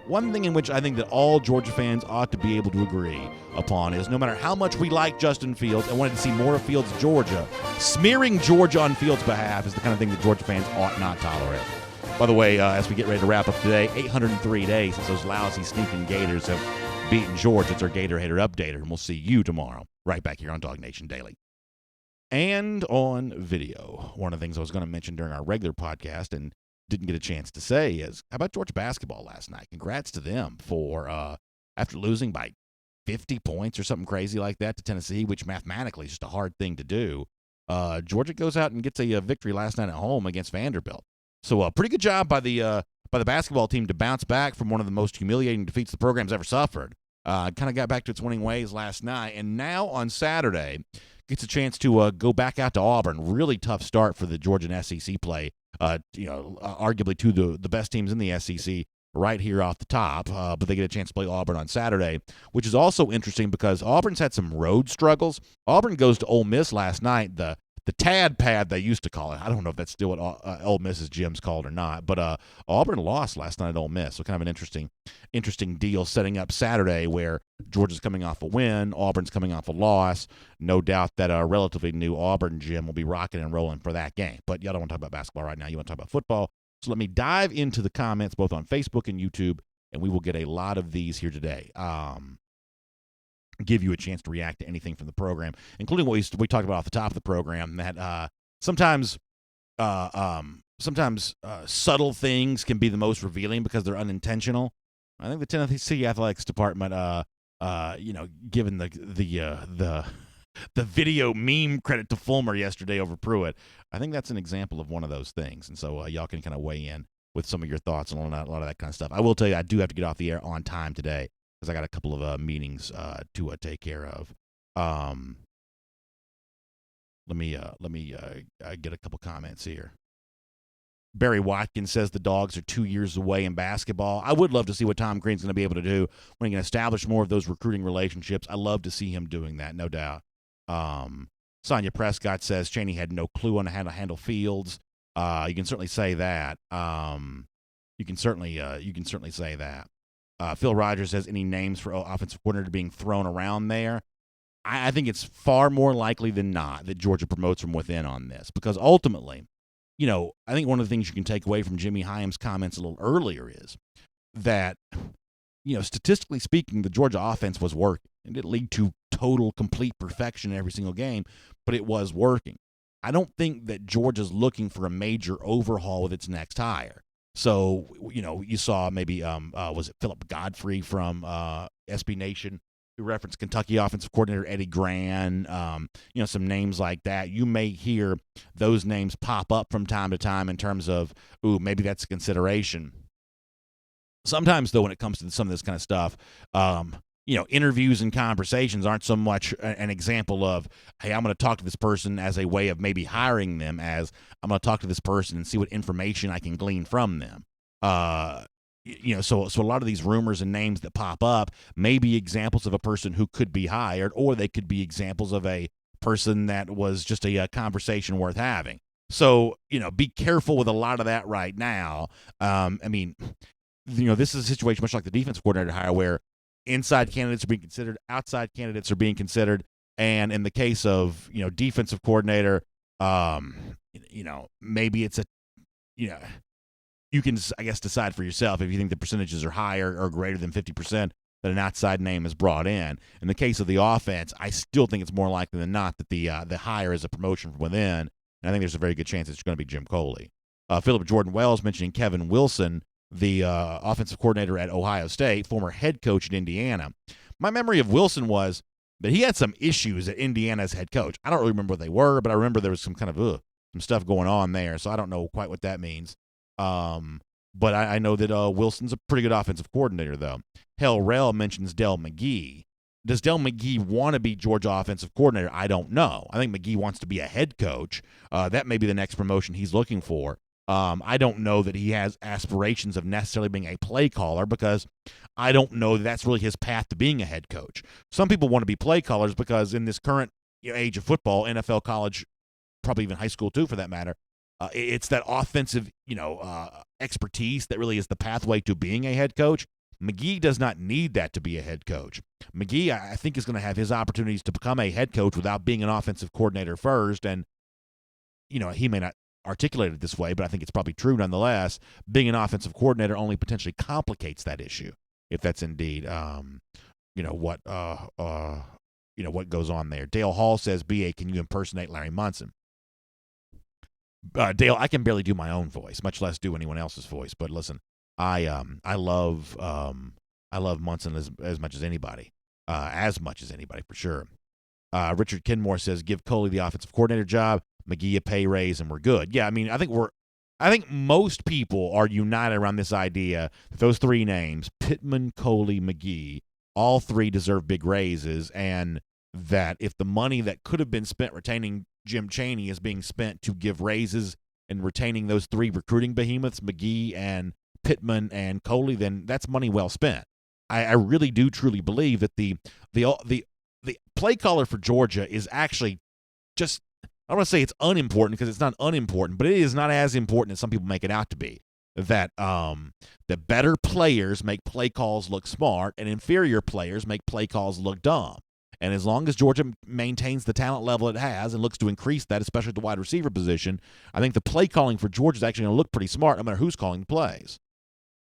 S1: One thing in which I think that all Georgia fans ought to be able to agree upon is no matter how much we like Justin Fields and wanted to see more of Fields Georgia, smearing Georgia on Fields' behalf is the kind of thing that Georgia fans ought not tolerate. By the way, as we get ready to wrap up today, 803 days since those lousy sneaking Gators have beaten Georgia. It's our Gator Hater Updater, and we'll see you tomorrow right back here on DawgNation Daily. And on video, one of the things I was going to mention during our regular podcast and didn't get a chance to say is, how about Georgia basketball last night? Congrats to them for, after losing by 50 points or something crazy like that to Tennessee, which mathematically is just a hard thing to do. Georgia goes out and gets a victory last night at home against Vanderbilt. So a pretty good job by the basketball team to bounce back from one of the most humiliating defeats the program's ever suffered. Kind of got back to its winning ways last night, and now on Saturday gets a chance to go back out to Auburn. Really tough start for the Georgian SEC play. Arguably two of the best teams in the SEC right here off the top, but they get a chance to play Auburn on Saturday, which is also interesting because Auburn's had some road struggles. Auburn goes to Ole Miss last night, the Tad Pad they used to call it. I don't know if that's still what Ole Miss's gym's called or not, but Auburn lost last night at Ole Miss, so kind of an interesting deal setting up Saturday where Georgia's coming off a win, Auburn's coming off a loss. No doubt that a relatively new Auburn gym will be rocking and rolling for that game, but y'all don't want to talk about basketball right now. You want to talk about football. So let me dive into the comments both on Facebook and YouTube, and we will get a lot of these here today. Give you a chance to react to anything from the program, including what we talked about off the top of the program, that sometimes subtle things can be the most revealing because they're unintentional. I think the Tennessee Athletics Department, given the video meme credit to Fulmer yesterday over Pruitt, I think that's an example of one of those things. And so y'all can kind of weigh in with some of your thoughts on a lot of that kind of stuff. I will tell you, I do have to get off the air on time today because I got a couple of meetings to take care of. Let me get a couple comments here. Barry Watkins says the Dogs are 2 years away in basketball. I would love to see what Tom Green's going to be able to do when he can establish more of those recruiting relationships. I love to see him doing that, no doubt. Sonia Prescott says Chaney had no clue on how to handle Fields. You can certainly say that. You can certainly say that. Phil Rogers says any names for offensive coordinator being thrown around there. I think it's far more likely than not that Georgia promotes from within on this because ultimately, I think one of the things you can take away from Jimmy Hyam's comments a little earlier is that, statistically speaking, the Georgia offense was working. It didn't lead to total, complete perfection in every single game, but it was working. I don't think that Georgia's looking for a major overhaul with its next hire. So, you saw maybe, was it Philip Godfrey from SB Nation who referenced Kentucky offensive coordinator Eddie Gran, some names like that. You may hear those names pop up from time to time in terms of, maybe that's a consideration. Sometimes, though, when it comes to some of this kind of stuff, interviews and conversations aren't so much an example of, hey, I'm going to talk to this person as a way of maybe hiring them, as I'm going to talk to this person and see what information I can glean from them. So a lot of these rumors and names that pop up may be examples of a person who could be hired, or they could be examples of a person that was just a conversation worth having. So, be careful with a lot of that right now. This is a situation much like the defense coordinator hire where inside candidates are being considered, outside candidates are being considered, and in the case of, defensive coordinator, maybe it's you can, I guess, decide for yourself if you think the percentages are higher or greater than 50% that an outside name is brought in. In the case of the offense, I still think it's more likely than not that the hire is a promotion from within, and I think there's a very good chance it's going to be Jim Coley. Philip Jordan Wells mentioning Kevin Wilson, the offensive coordinator at Ohio State, former head coach at Indiana. My memory of Wilson was that he had some issues at Indiana as head coach. I don't really remember what they were, but I remember there was some kind of some stuff going on there, so I don't know quite what that means. But I know that Wilson's a pretty good offensive coordinator, though. Hell Rel mentions Del McGee. Does Del McGee want to be Georgia offensive coordinator? I don't know. I think McGee wants to be a head coach. That may be the next promotion he's looking for. I don't know that he has aspirations of necessarily being a play caller because I don't know that that's really his path to being a head coach. Some people want to be play callers because in this current age of football, NFL, college, probably even high school too for that matter, it's that offensive, expertise that really is the pathway to being a head coach. McGee does not need that to be a head coach. McGee, I think, is going to have his opportunities to become a head coach without being an offensive coordinator first. And, he may not articulate it this way, but I think it's probably true nonetheless. Being an offensive coordinator only potentially complicates that issue, if that's indeed, what goes on there. Dale Hall says, "BA, can you impersonate Larry Munson?" Dale, I can barely do my own voice, much less do anyone else's voice. But listen, I love Munson as much as anybody. as much as anybody for sure. Richard Kenmore says, give Coley the offensive coordinator job, McGee a pay raise, and we're good. Yeah, I mean, I think most people are united around this idea that those three names, Pittman, Coley, McGee, all three deserve big raises, and that if the money that could have been spent retaining Jim Chaney is being spent to give raises and retaining those three recruiting behemoths, McGee and Pittman and Coley, then that's money well spent. I really do truly believe that the play caller for Georgia is actually just, I don't want to say it's unimportant because it's not unimportant, but it is not as important as some people make it out to be. That the better players make play calls look smart and inferior players make play calls look dumb. And as long as Georgia maintains the talent level it has and looks to increase that, especially at the wide receiver position, I think the play calling for Georgia is actually going to look pretty smart no matter who's calling the plays.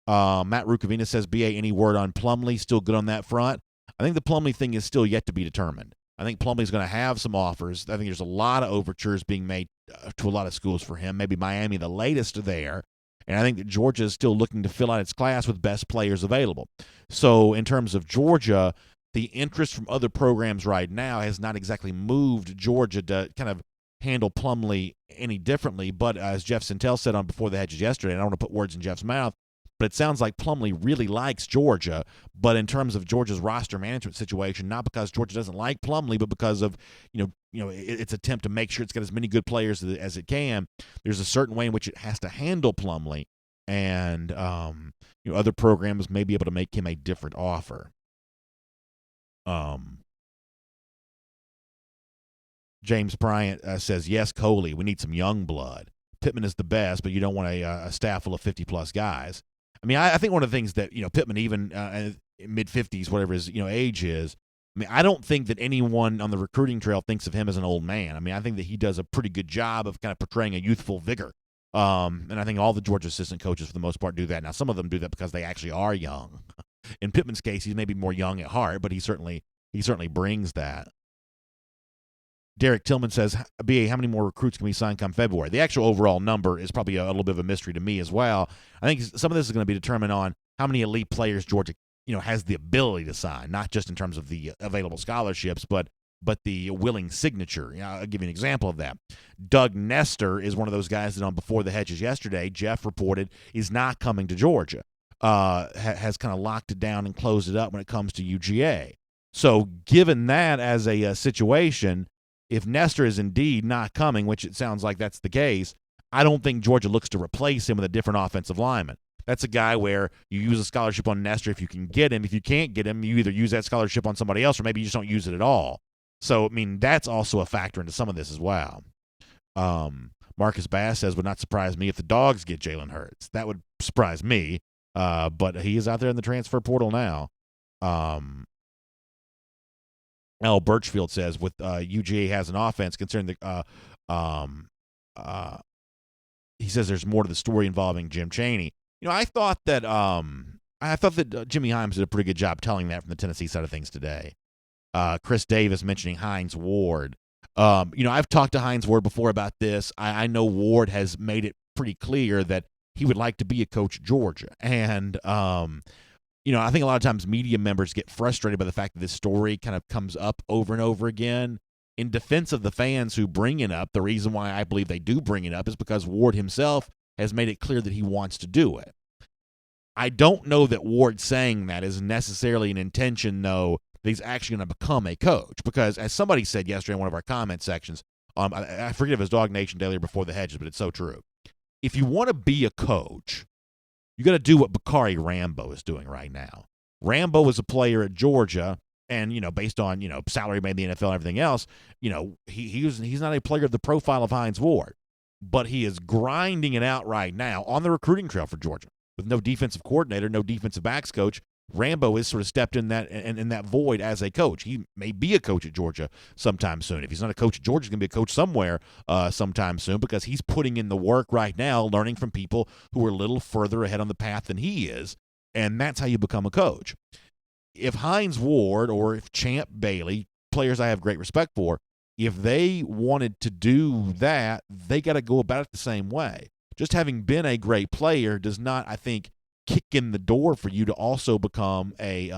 S1: Matt Rukavina says, BA, any word on Plumlee? Still good on that front? I think the Plumlee thing is still yet to be determined. I think Plumlee's going to have some offers. I think there's a lot of overtures being made to a lot of schools for him, maybe Miami the latest there. And I think that Georgia is still looking to fill out its class with best players available. So in terms of Georgia, the interest from other programs right now has not exactly moved Georgia to kind of handle Plumlee any differently. But as Jeff Sentell said on Before the Hedges yesterday, and I don't want to put words in Jeff's mouth, but it sounds like Plumlee really likes Georgia. But in terms of Georgia's roster management situation, not because Georgia doesn't like Plumlee, but because of its attempt to make sure it's got as many good players as it can, there's a certain way in which it has to handle Plumlee, and other programs may be able to make him a different offer. James Bryant says, yes, Coley, we need some young blood. Pittman is the best, but you don't want a staff full of 50-plus guys. I mean, I think one of the things that, Pittman, even mid-50s, whatever his, age is, I mean, I don't think that anyone on the recruiting trail thinks of him as an old man. I mean, I think that he does a pretty good job of kind of portraying a youthful vigor. And I think all the Georgia assistant coaches, for the most part, do that. Now, some of them do that because they actually are young. In Pittman's case, he's maybe more young at heart, but he certainly brings that. Derek Tillman says, BA, how many more recruits can we sign come February? The actual overall number is probably a little bit of a mystery to me as well. I think some of this is going to be determined on how many elite players Georgia, has the ability to sign, not just in terms of the available scholarships, but the willing signature. I'll give you an example of that. Doug Nestor is one of those guys that on Before the Hedges yesterday, Jeff reported is not coming to Georgia. Has kind of locked it down and closed it up when it comes to UGA. So given that as a situation, if Nestor is indeed not coming, which it sounds like that's the case, I don't think Georgia looks to replace him with a different offensive lineman. That's a guy where you use a scholarship on Nestor if you can get him. If you can't get him, you either use that scholarship on somebody else or maybe you just don't use it at all. So, I mean, that's also a factor into some of this as well. Marcus Bass says, would not surprise me if the Dogs get Jalen Hurts. That would surprise me, but he is out there in the transfer portal now. Al Birchfield says, with UGA has an offense, considering he says there's more to the story involving Jim Chaney. I thought that Jimmy Himes did a pretty good job telling that from the Tennessee side of things today. Chris Davis mentioning Hines Ward. I've talked to Hines Ward before about this. I know Ward has made it pretty clear that he would like to be a coach at Georgia. And, I think a lot of times media members get frustrated by the fact that this story kind of comes up over and over again. In defense of the fans who bring it up, the reason why I believe they do bring it up is because Ward himself has made it clear that he wants to do it. I don't know that Ward saying that is necessarily an intention, though, that he's actually going to become a coach. Because as somebody said yesterday in one of our comment sections, I forget if it was DawgNation Daily or Before the Hedges, but it's so true. If you want to be a coach, you got to do what Bakari Rambo is doing right now. Rambo was a player at Georgia, and based on salary made in the NFL and everything else, he's not a player of the profile of Hines Ward, but he is grinding it out right now on the recruiting trail for Georgia with no defensive coordinator, no defensive backs coach. Rambo has sort of stepped in that void as a coach. He may be a coach at Georgia sometime soon. If he's not a coach at Georgia, he's going to be a coach somewhere sometime soon because he's putting in the work right now, learning from people who are a little further ahead on the path than he is, and that's how you become a coach. If Hines Ward or if Champ Bailey, players I have great respect for, if they wanted to do that, they got to go about it the same way. Just having been a great player does not, I think, kick in the door for you to also become a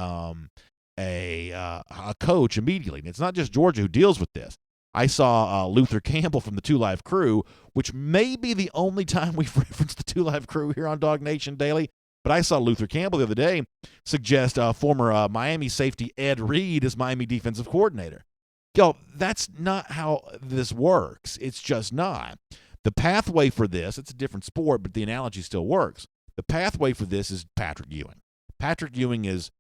S1: a coach immediately. And it's not just Georgia who deals with this. I saw Luther Campbell from the Two Live Crew, which may be the only time we've referenced the Two Live Crew here on DawgNation Daily. But I saw Luther Campbell the other day suggest former Miami safety Ed Reed as Miami defensive coordinator. Yo, that's not how this works. It's just not. The pathway for this, it's a different sport, but the analogy still works. The pathway for this is Patrick Ewing. Patrick Ewing is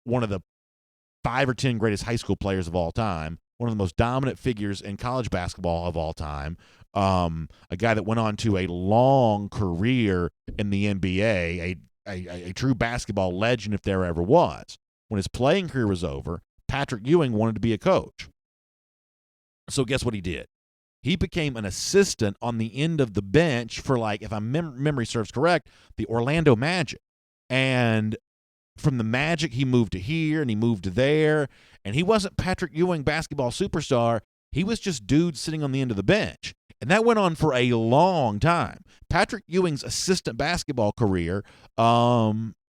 S1: one of the 5 or 10 greatest high school players of all time, one of the most dominant figures in college basketball of all time, a guy that went on to a long career in the NBA, a true basketball legend if there ever was. When his playing career was over, Patrick Ewing wanted to be a coach. So guess what he did? He became an assistant on the end of the bench for, like, if my memory serves correct, the Orlando Magic. And from the Magic, he moved to here and he moved to there. And he wasn't Patrick Ewing, basketball superstar. He was just dude sitting on the end of the bench. And that went on for a long time. Patrick Ewing's assistant basketball career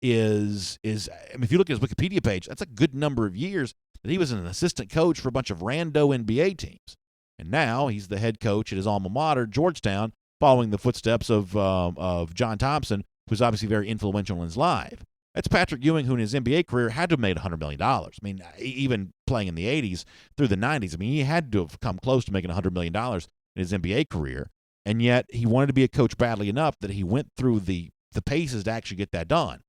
S1: is if you look at his Wikipedia page, that's a good number of years that he was an assistant coach for a bunch of rando NBA teams. And now he's the head coach at his alma mater, Georgetown, following the footsteps of John Thompson, who's obviously very influential in his life. That's Patrick Ewing, who in his NBA career had to have made $100 million. I mean, even playing in the 80s through the 90s, I mean, he had to have come close to making $100 million in his NBA career. And yet he wanted to be a coach badly enough that he went through the paces to actually get that done.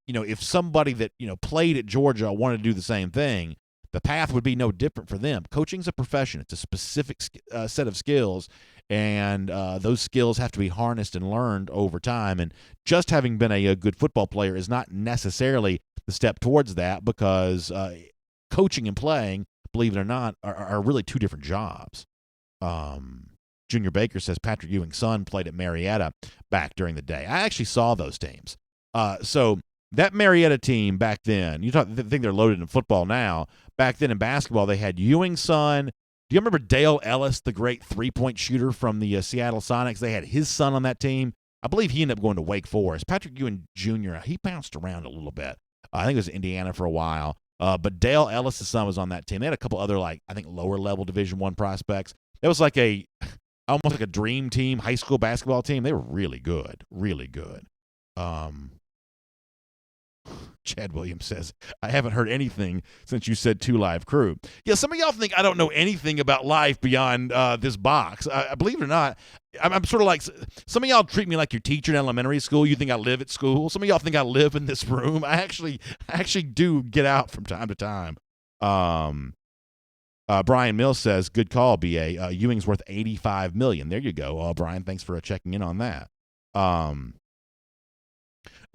S1: You know, if somebody that, played at Georgia wanted to do the same thing, the path would be no different for them. Coaching's a profession. It's a specific set of skills, and those skills have to be harnessed and learned over time. And just having been a good football player is not necessarily the step towards that, because coaching and playing, believe it or not, are really two different jobs. Junior Baker says Patrick Ewing's son played at Marietta back during the day. I actually saw those teams. So that Marietta team back then, think they're loaded in football now. Back then in basketball, they had Ewing's son. Do you remember Dale Ellis, the great three-point shooter from the Seattle Sonics? They had his son on that team. I believe he ended up going to Wake Forest. Patrick Ewing Jr., he bounced around a little bit. I think it was Indiana for a while. But Dale Ellis' son was on that team. They had a couple other, lower-level Division I prospects. It was almost like a dream team, high school basketball team. They were really good, really good. Chad Williams says, I haven't heard anything since you said Two Live Crew. Yeah, some of y'all think I don't know anything about life beyond this box. Believe it or not, I'm sort of like, some of y'all treat me like your teacher in elementary school. You think I live at school. Some of y'all think I live in this room. I actually do get out from time to time. Brian Mills says, good call, BA. Ewing's worth $85 million. There you go. Brian, thanks for checking in on that.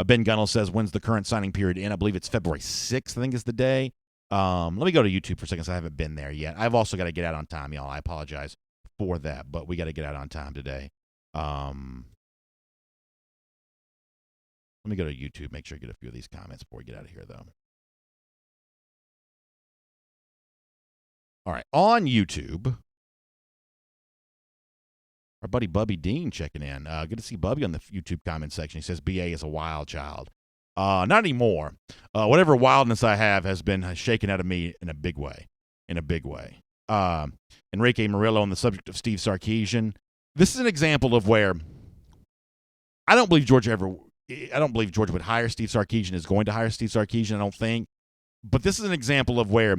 S1: Ben Gunnell says, when's the current signing period in? I believe it's February 6th, I think is the day. Let me go to YouTube for a second, so I haven't been there yet. I've also got to get out on time, y'all. I apologize for that, but we got to get out on time today. Let me go to YouTube, make sure I get a few of these comments before we get out of here, though. All right, on YouTube, our buddy Bubby Dean checking in. Good to see Bubby on the YouTube comment section. He says BA is a wild child. Not anymore. Whatever wildness I have has been shaken out of me in a big way. Enrique Murillo on the subject of Steve Sarkisian. This is an example of where I don't believe Georgia would hire Steve Sarkisian, is going to hire Steve Sarkisian, I don't think. But this is an example of where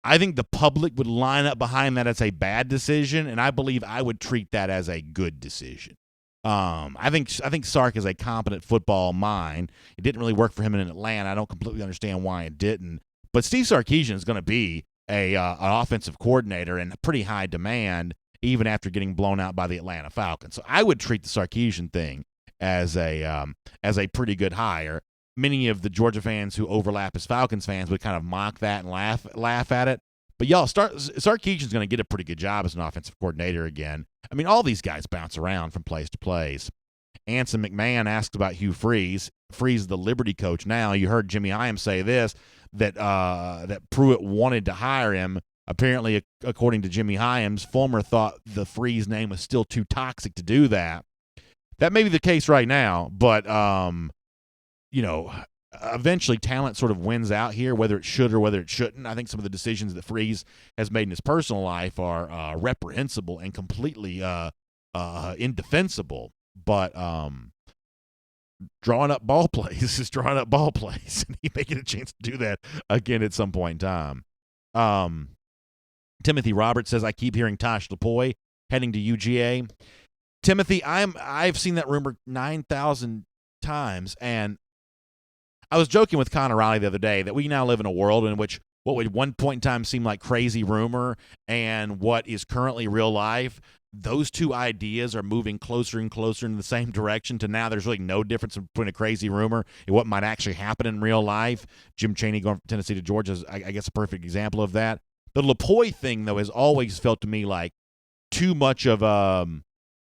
S1: I think the public would line up behind that as a bad decision, and I believe I would treat that as a good decision. I think Sark is a competent football mind. It didn't really work for him in Atlanta. I don't completely understand why it didn't. But Steve Sarkisian is going to be an offensive coordinator in pretty high demand, even after getting blown out by the Atlanta Falcons. So I would treat the Sarkisian thing as a pretty good hire. Many of the Georgia fans who overlap as Falcons fans would kind of mock that and laugh at it. But y'all, Sarkisian's going to get a pretty good job as an offensive coordinator again. I mean, all these guys bounce around from place to place. Anson McMahon asked about Hugh Freeze. Freeze, the Liberty coach now. You heard Jimmy Hyams say this, that Pruitt wanted to hire him. Apparently, according to Jimmy Hyams, Fulmer thought the Freeze name was still too toxic to do that. That may be the case right now, but eventually talent sort of wins out here, whether it should or whether it shouldn't. I think some of the decisions that Freeze has made in his personal life are reprehensible and completely indefensible. But drawing up ball plays is drawing up ball plays, and he may get a chance to do that again at some point in time. Timothy Roberts says, I keep hearing Tosh Lapoy heading to UGA. Timothy, I've seen that rumor 9,000 times, and I was joking with Connor Riley the other day that we now live in a world in which what would one point in time seem like crazy rumor and what is currently real life, those two ideas are moving closer and closer in the same direction to now there's really no difference between a crazy rumor and what might actually happen in real life. Jim Chaney going from Tennessee to Georgia is, I guess, a perfect example of that. The Lapoy thing, though, has always felt to me like too much of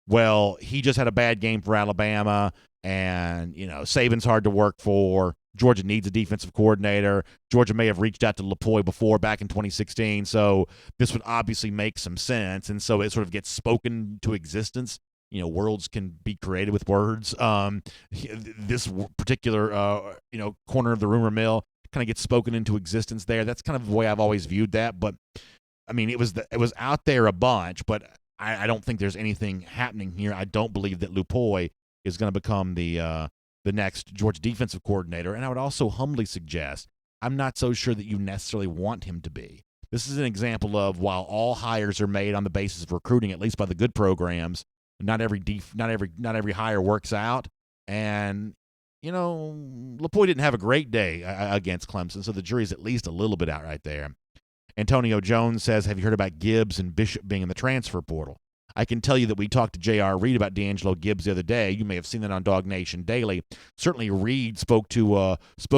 S1: well, he just had a bad game for Alabama, and, Saban's hard to work for. Georgia needs a defensive coordinator. Georgia may have reached out to Lapoy before back in 2016, so this would obviously make some sense, and so it sort of gets spoken to existence. Worlds can be created with words. This particular, corner of the rumor mill kind of gets spoken into existence there. That's kind of the way I've always viewed that, but, I mean, it was out there a bunch, but I don't think there's anything happening here. I don't believe that Lapoy is going to become the next Georgia defensive coordinator, and I would also humbly suggest I'm not so sure that you necessarily want him to be. This is an example of while all hires are made on the basis of recruiting, at least by the good programs, not every hire works out. And Lapoy didn't have a great day against Clemson, so the jury's at least a little bit out right there. Antonio Jones says, have you heard about Gibbs and Bishop being in the transfer portal? I can tell you that we talked to J.R. Reed about D'Angelo Gibbs the other day. You may have seen that on DawgNation Daily. Certainly Reed spoke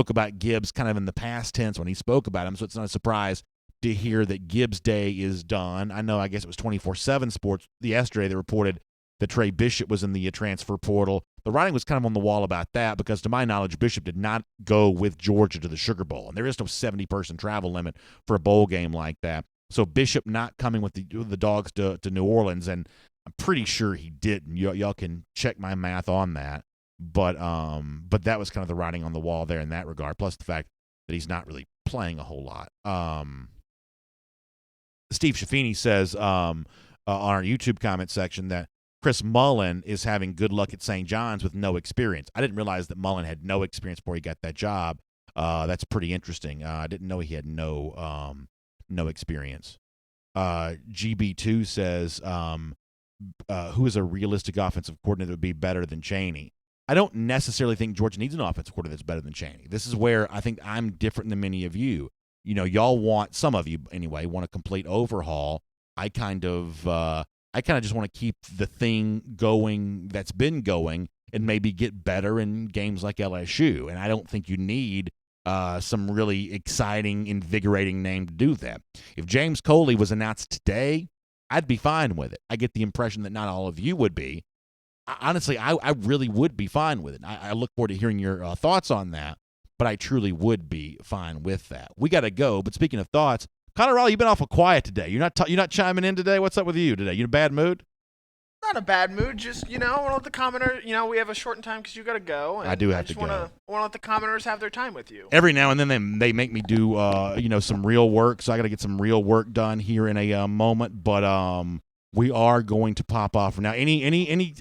S1: about Gibbs kind of in the past tense when he spoke about him, so it's not a surprise to hear that Gibbs' day is done. I guess it was 24/7 Sports yesterday that reported that Trey Bishop was in the transfer portal. The writing was kind of on the wall about that because, to my knowledge, Bishop did not go with Georgia to the Sugar Bowl, and there is no 70-person travel limit for a bowl game like that. So Bishop not coming with the Dogs to New Orleans, and I'm pretty sure he didn't. Y'all can check my math on that, but that was kind of the writing on the wall there in that regard. Plus the fact that he's not really playing a whole lot. Steve Shaffini says on our YouTube comment section that Chris Mullen is having good luck at St. John's with no experience. I didn't realize that Mullen had no experience before he got that job. That's pretty interesting. I didn't know he had no experience. GB2 says, who is a realistic offensive coordinator that would be better than Chaney? I don't necessarily think Georgia needs an offensive coordinator that's better than Chaney. This is where I think I'm different than many of you. Y'all want, some of you anyway, want a complete overhaul. I kind of just want to keep the thing going that's been going and maybe get better in games like LSU. And I don't think you need some really exciting, invigorating name to do that. If James Coley was announced today, I'd be fine with it. I get the impression that not all of you would be. Honestly, I really would be fine with it. I look forward to hearing your thoughts on that, but I truly would be fine with that. We got to go, but speaking of thoughts, Connor Raleigh, you've been awful quiet today. You're not chiming in today? What's up with you today? You in a bad mood?
S6: Not a bad mood, just, want to let the commenter, we have a shortened time because you got to go. And
S1: I do have to go.
S6: I just want to let the commenters have their time with you.
S1: Every now and then they make me do, some real work, so I got to get some real work done here in a moment, but we are going to pop off now. Any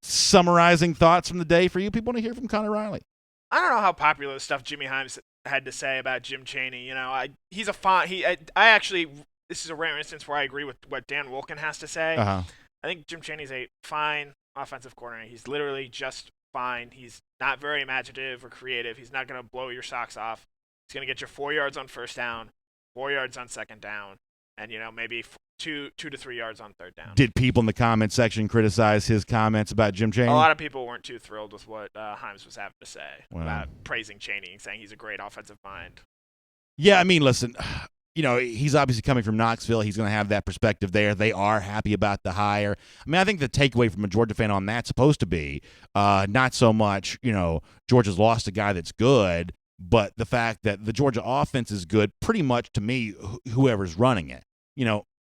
S1: summarizing thoughts from the day for you? People want to hear from Connor Riley.
S6: I don't know how popular the stuff Jimmy Himes had to say about Jim Chaney. He's a fine. I actually, this is a rare instance where I agree with what Dan Wolken has to say.
S1: Uh-huh.
S6: I think Jim Chaney's a fine offensive coordinator. He's literally just fine. He's not very imaginative or creative. He's not going to blow your socks off. He's going to get you 4 yards on first down, 4 yards on second down, and maybe 2 to 3 yards on third down.
S1: Did people in the comment section criticize his comments about Jim Chaney?
S6: A lot of people weren't too thrilled with what Himes was having to say about praising Chaney and saying he's a great offensive mind.
S1: Yeah, I mean, listen, he's obviously coming from Knoxville. He's going to have that perspective there. They are happy about the hire. I mean, I think the takeaway from a Georgia fan on that's supposed to be not so much, Georgia's lost a guy that's good, but the fact that the Georgia offense is good pretty much to me, whoever's running it.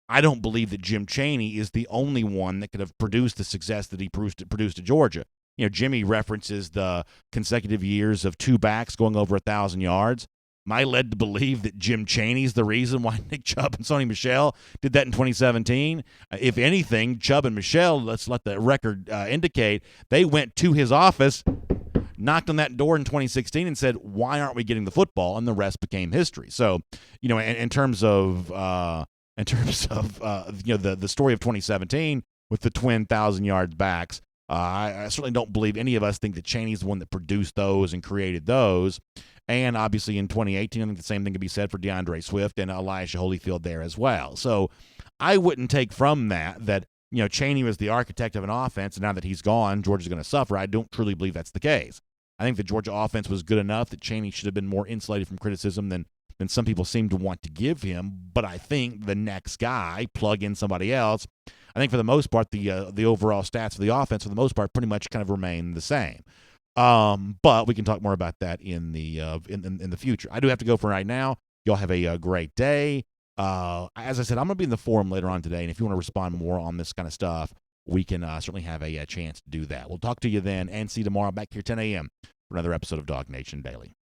S1: I don't believe that Jim Chaney is the only one that could have produced the success that he produced at Georgia. Jimmy references the consecutive years of two backs going over 1,000 yards. Am I led to believe that Jim Chaney's the reason why Nick Chubb and Sony Michel did that in 2017? If anything, Chubb and Michel, let's let the record indicate, they went to his office, knocked on that door in 2016 and said, why aren't we getting the football? And the rest became history. So, in terms of the story of 2017 with the twin 1,000 yards backs, I certainly don't believe any of us think that Chaney's the one that produced those and created those. And obviously in 2018, I think the same thing could be said for DeAndre Swift and Elijah Holyfield there as well. So I wouldn't take from that Chaney was the architect of an offense, and now that he's gone, Georgia's going to suffer. I don't truly believe that's the case. I think the Georgia offense was good enough that Chaney should have been more insulated from criticism than some people seem to want to give him. But I think the next guy, plug in somebody else, I think for the most part, the overall stats for the offense, for the most part, pretty much kind of remain the same. But we can talk more about that in the future. I do have to go for right now. Y'all have a great day. As I said, I'm going to be in the forum later on today, and if you want to respond more on this kind of stuff, we can certainly have a chance to do that. We'll talk to you then, and see you tomorrow back here 10 a.m. for another episode of DawgNation Daily.